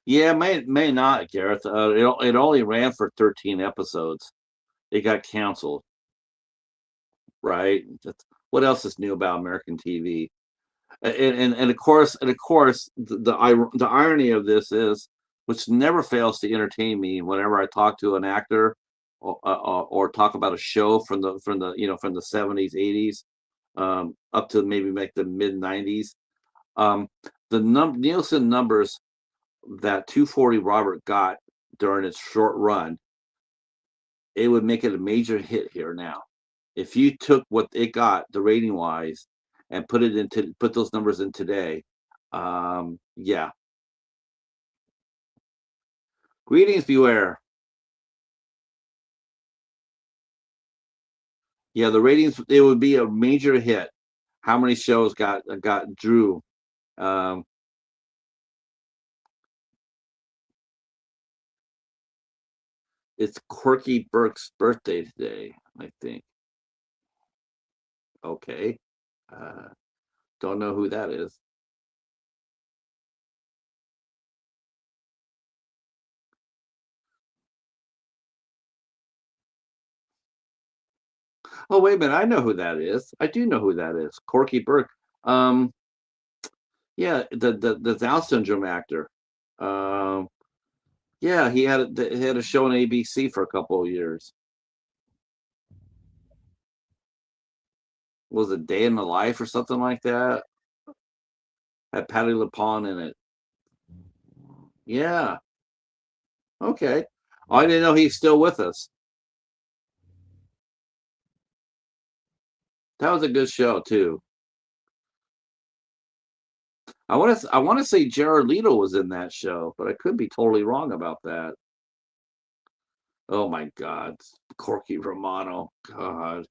S1: Yeah, may not, Gareth. It only ran for 13 episodes. It got canceled, right? What else is new about American TV? And of course, the irony of this is, which never fails to entertain me whenever I talk to an actor or talk about a show from the from the 70s, 80s, up to maybe like the mid 90s. Um, the Nielsen numbers that 240 Robert got during its short run, it would make it a major hit here now. If you took what it got, the rating wise, and put those numbers in today, yeah. Greetings, beware. Yeah, the ratings it would be a major hit. How many shows got drew? Um, it's Corky Burke's birthday today, I think. Okay. Uh, don't know who that is. Oh, wait a minute. I know who that is. I do know who that is. Corky Burke. Um, yeah, the Down syndrome actor. Um, yeah, he had a show on ABC for a couple of years. Was it Day in the Life or something like that? Had Patty LuPone in it. Yeah. Okay. Oh, I didn't know he's still with us. That was a good show too. I want to say Jared Leto was in that show, but I could be totally wrong about that. Oh my God, Corky Romano. God,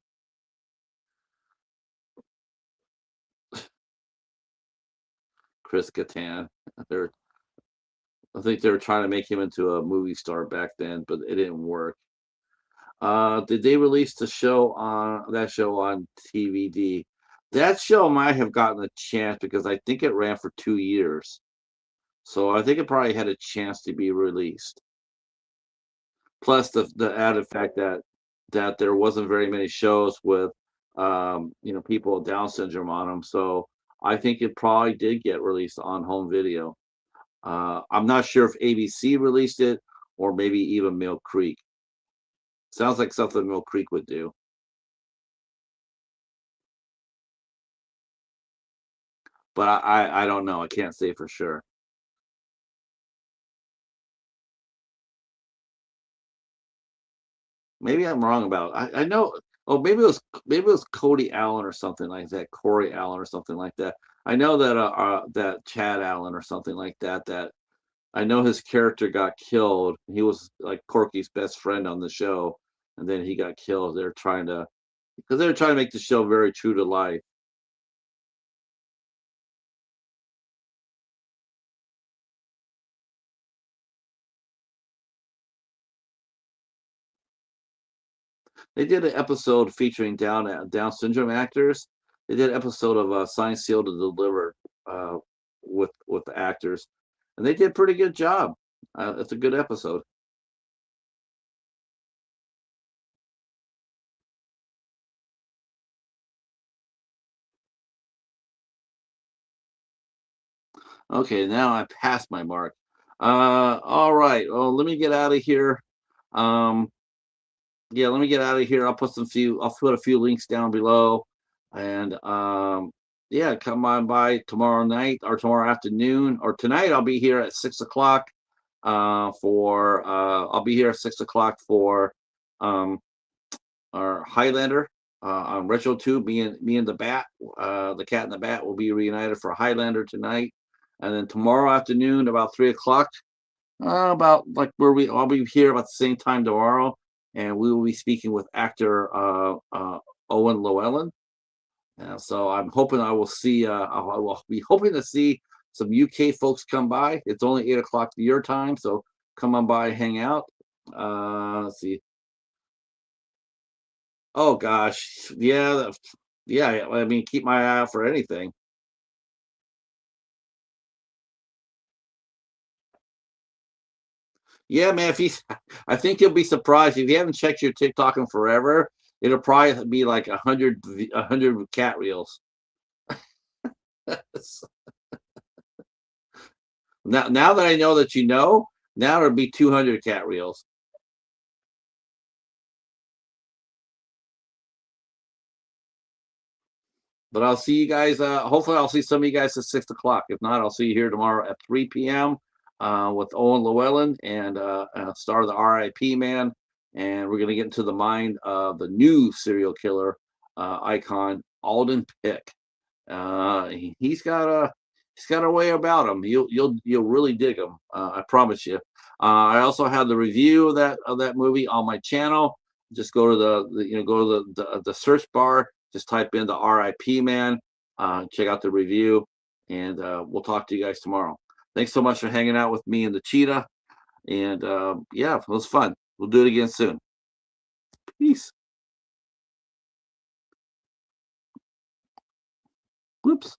S1: Chris Kattan. They're I think they were trying to make him into a movie star back then, but it didn't work. Did they release the show on that show on TVD? That show might have gotten a chance because I think it ran for 2 years. So I think it probably had a chance to be released. Plus the added fact that there wasn't very many shows with people with Down syndrome on them. So I think it probably did get released on home video. I'm not sure if ABC released it or maybe even Mill Creek. Sounds like something Mill Creek would do, but I don't know. I can't say for sure. Maybe I'm wrong about. I know. Oh, maybe it was Cody Allen or something like that. Corey Allen or something like that. I know that that Chad Allen or something like that. That I know his character got killed. He was like Corky's best friend on the show, and then he got killed. They're trying to because they're trying to make the show very true to life. They did an episode featuring Down syndrome actors. They did an episode of Signed, Sealed, and Delivered uh, with the actors, and they did a pretty good job. It's a good episode. Okay, now I passed my mark. All right. Well, let me get out of here. Um, yeah, let me get out of here. I'll put a few links down below, and yeah, come on by tomorrow night or tomorrow afternoon or tonight. I'll be here at 6 o'clock. I'll be here at 6 o'clock for um our Highlander on RetroTube. Me and the Bat, the Cat and the Bat, will be reunited for Highlander tonight, and then tomorrow afternoon about 3 o'clock. About like where we I'll be here about the same time tomorrow, and we will be speaking with actor Owen Llewellyn. So I'm hoping I will see. I will be hoping to see some UK folks come by. It's only 8 o'clock your time, so come on by, hang out. Let's see. Oh gosh, yeah, yeah. I mean, keep my eye out for anything. Yeah, man. If he's, I think you'll be surprised if you haven't checked your TikTok in forever. It'll probably be like a hundred cat reels. Now that I know that you know, now it'll be 200 cat reels. But I'll see you guys. Hopefully, I'll see some of you guys at 6 o'clock. If not, I'll see you here tomorrow at 3 p.m. With Owen Llewellyn and star of the R.I.P. man. And we're gonna get into the mind of the new serial killer icon, Alden Pick. He's got a way about him. You'll really dig him. I promise you. I also have the review of that movie on my channel. Just go to go to the search bar. Just type in the R.I.P. man. Check out the review, and we'll talk to you guys tomorrow. Thanks so much for hanging out with me and the cheetah. And yeah, it was fun. We'll do it again soon. Peace. Whoops.